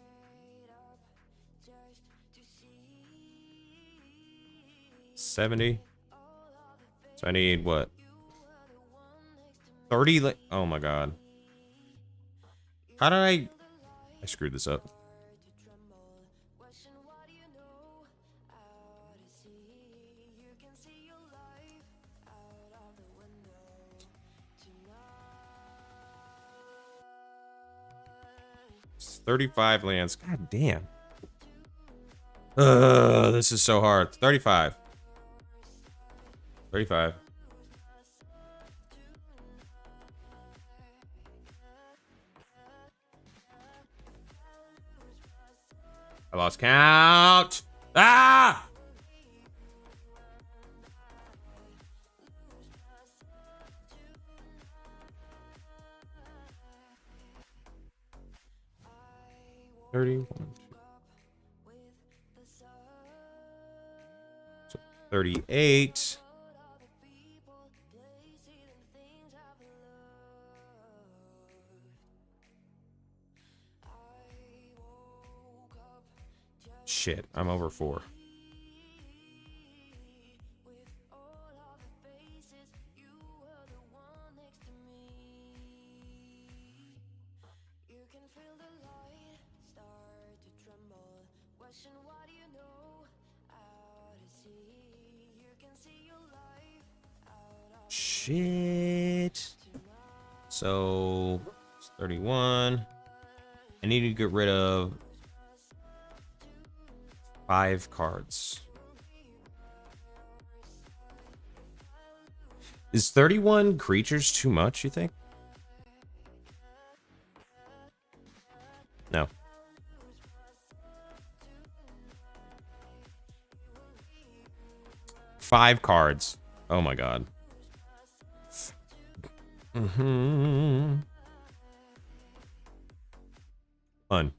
70. So I need what? 30. Oh my god. How did I screwed this up. It's 35 lands. God damn. This is so hard. 35. 35. I lost count. Ah! $31. So 38. Shit, I'm over 4. Shit. So, it's 31. I need to get rid of 5 cards. Is 31 creatures too much, you think? No. Five cards. Oh my god. Fun.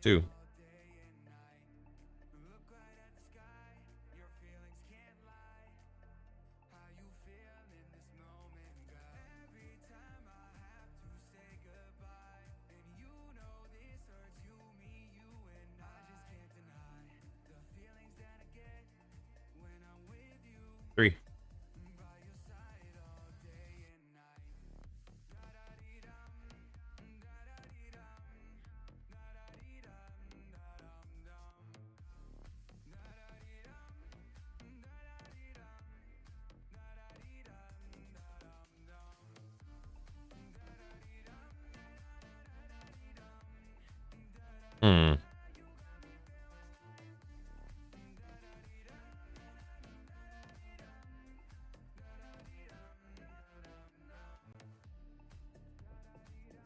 Two. Three. Hmm.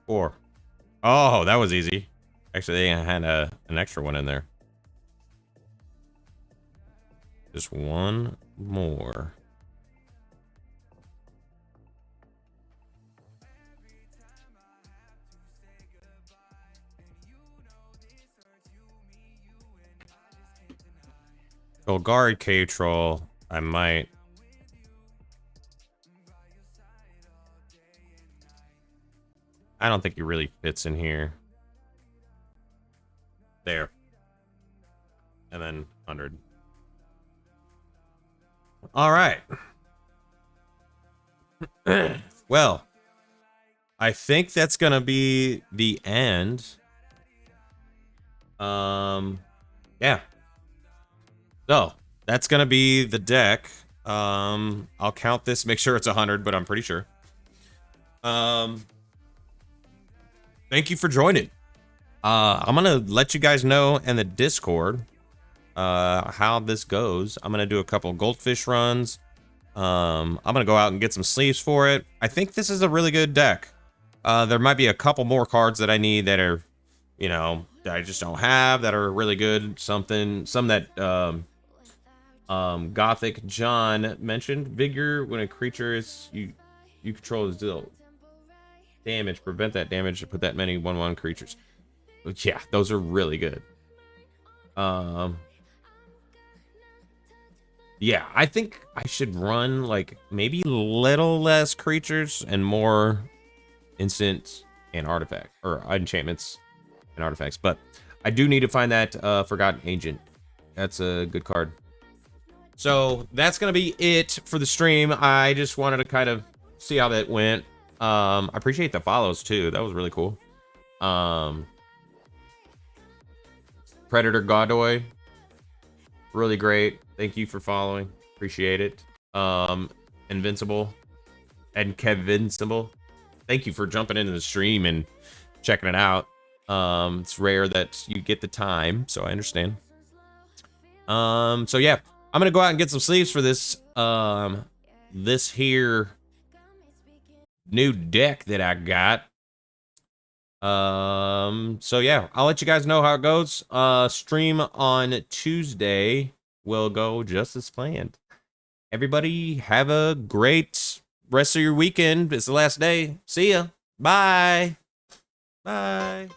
Four. Oh, that was easy. Actually, they had an extra one in there. Just one more. Golgari Cave Troll. I might. I don't think he really fits in here. There. And then 100. All right. Well, I think that's gonna be the end. Yeah. So that's gonna be the deck. I'll count this, make sure it's 100, but I'm pretty sure. Thank you for joining. I'm gonna let you guys know in the Discord how this goes. I'm gonna do a couple goldfish runs. I'm gonna go out and get some sleeves for it. I think this is a really good deck. There might be a couple more cards that I need that are, you know, that I just don't have that are really good. Some that Gothic John mentioned. Vigor, when a creature is you control is deal damage, prevent that damage to put that many 1/1 creatures. But yeah, those are really good. Yeah, I think I should run like maybe little less creatures and more instant and artifact or enchantments and artifacts. But I do need to find that Forgotten Agent. That's a good card. So that's gonna be it for the stream. I just wanted to kind of see how that went. I appreciate the follows too. That was really cool. Predator Godoy, really great. Thank you for following. Appreciate it. Invincible and Kevinsible. Thank you for jumping into the stream and checking it out. It's rare that you get the time, so I understand. So yeah, I'm gonna go out and get some sleeves for this this here new deck that I got. So yeah, I'll let you guys know how it goes. Stream on Tuesday will go just as planned. Everybody have a great rest of your weekend. It's the last day. See ya. Bye. Bye.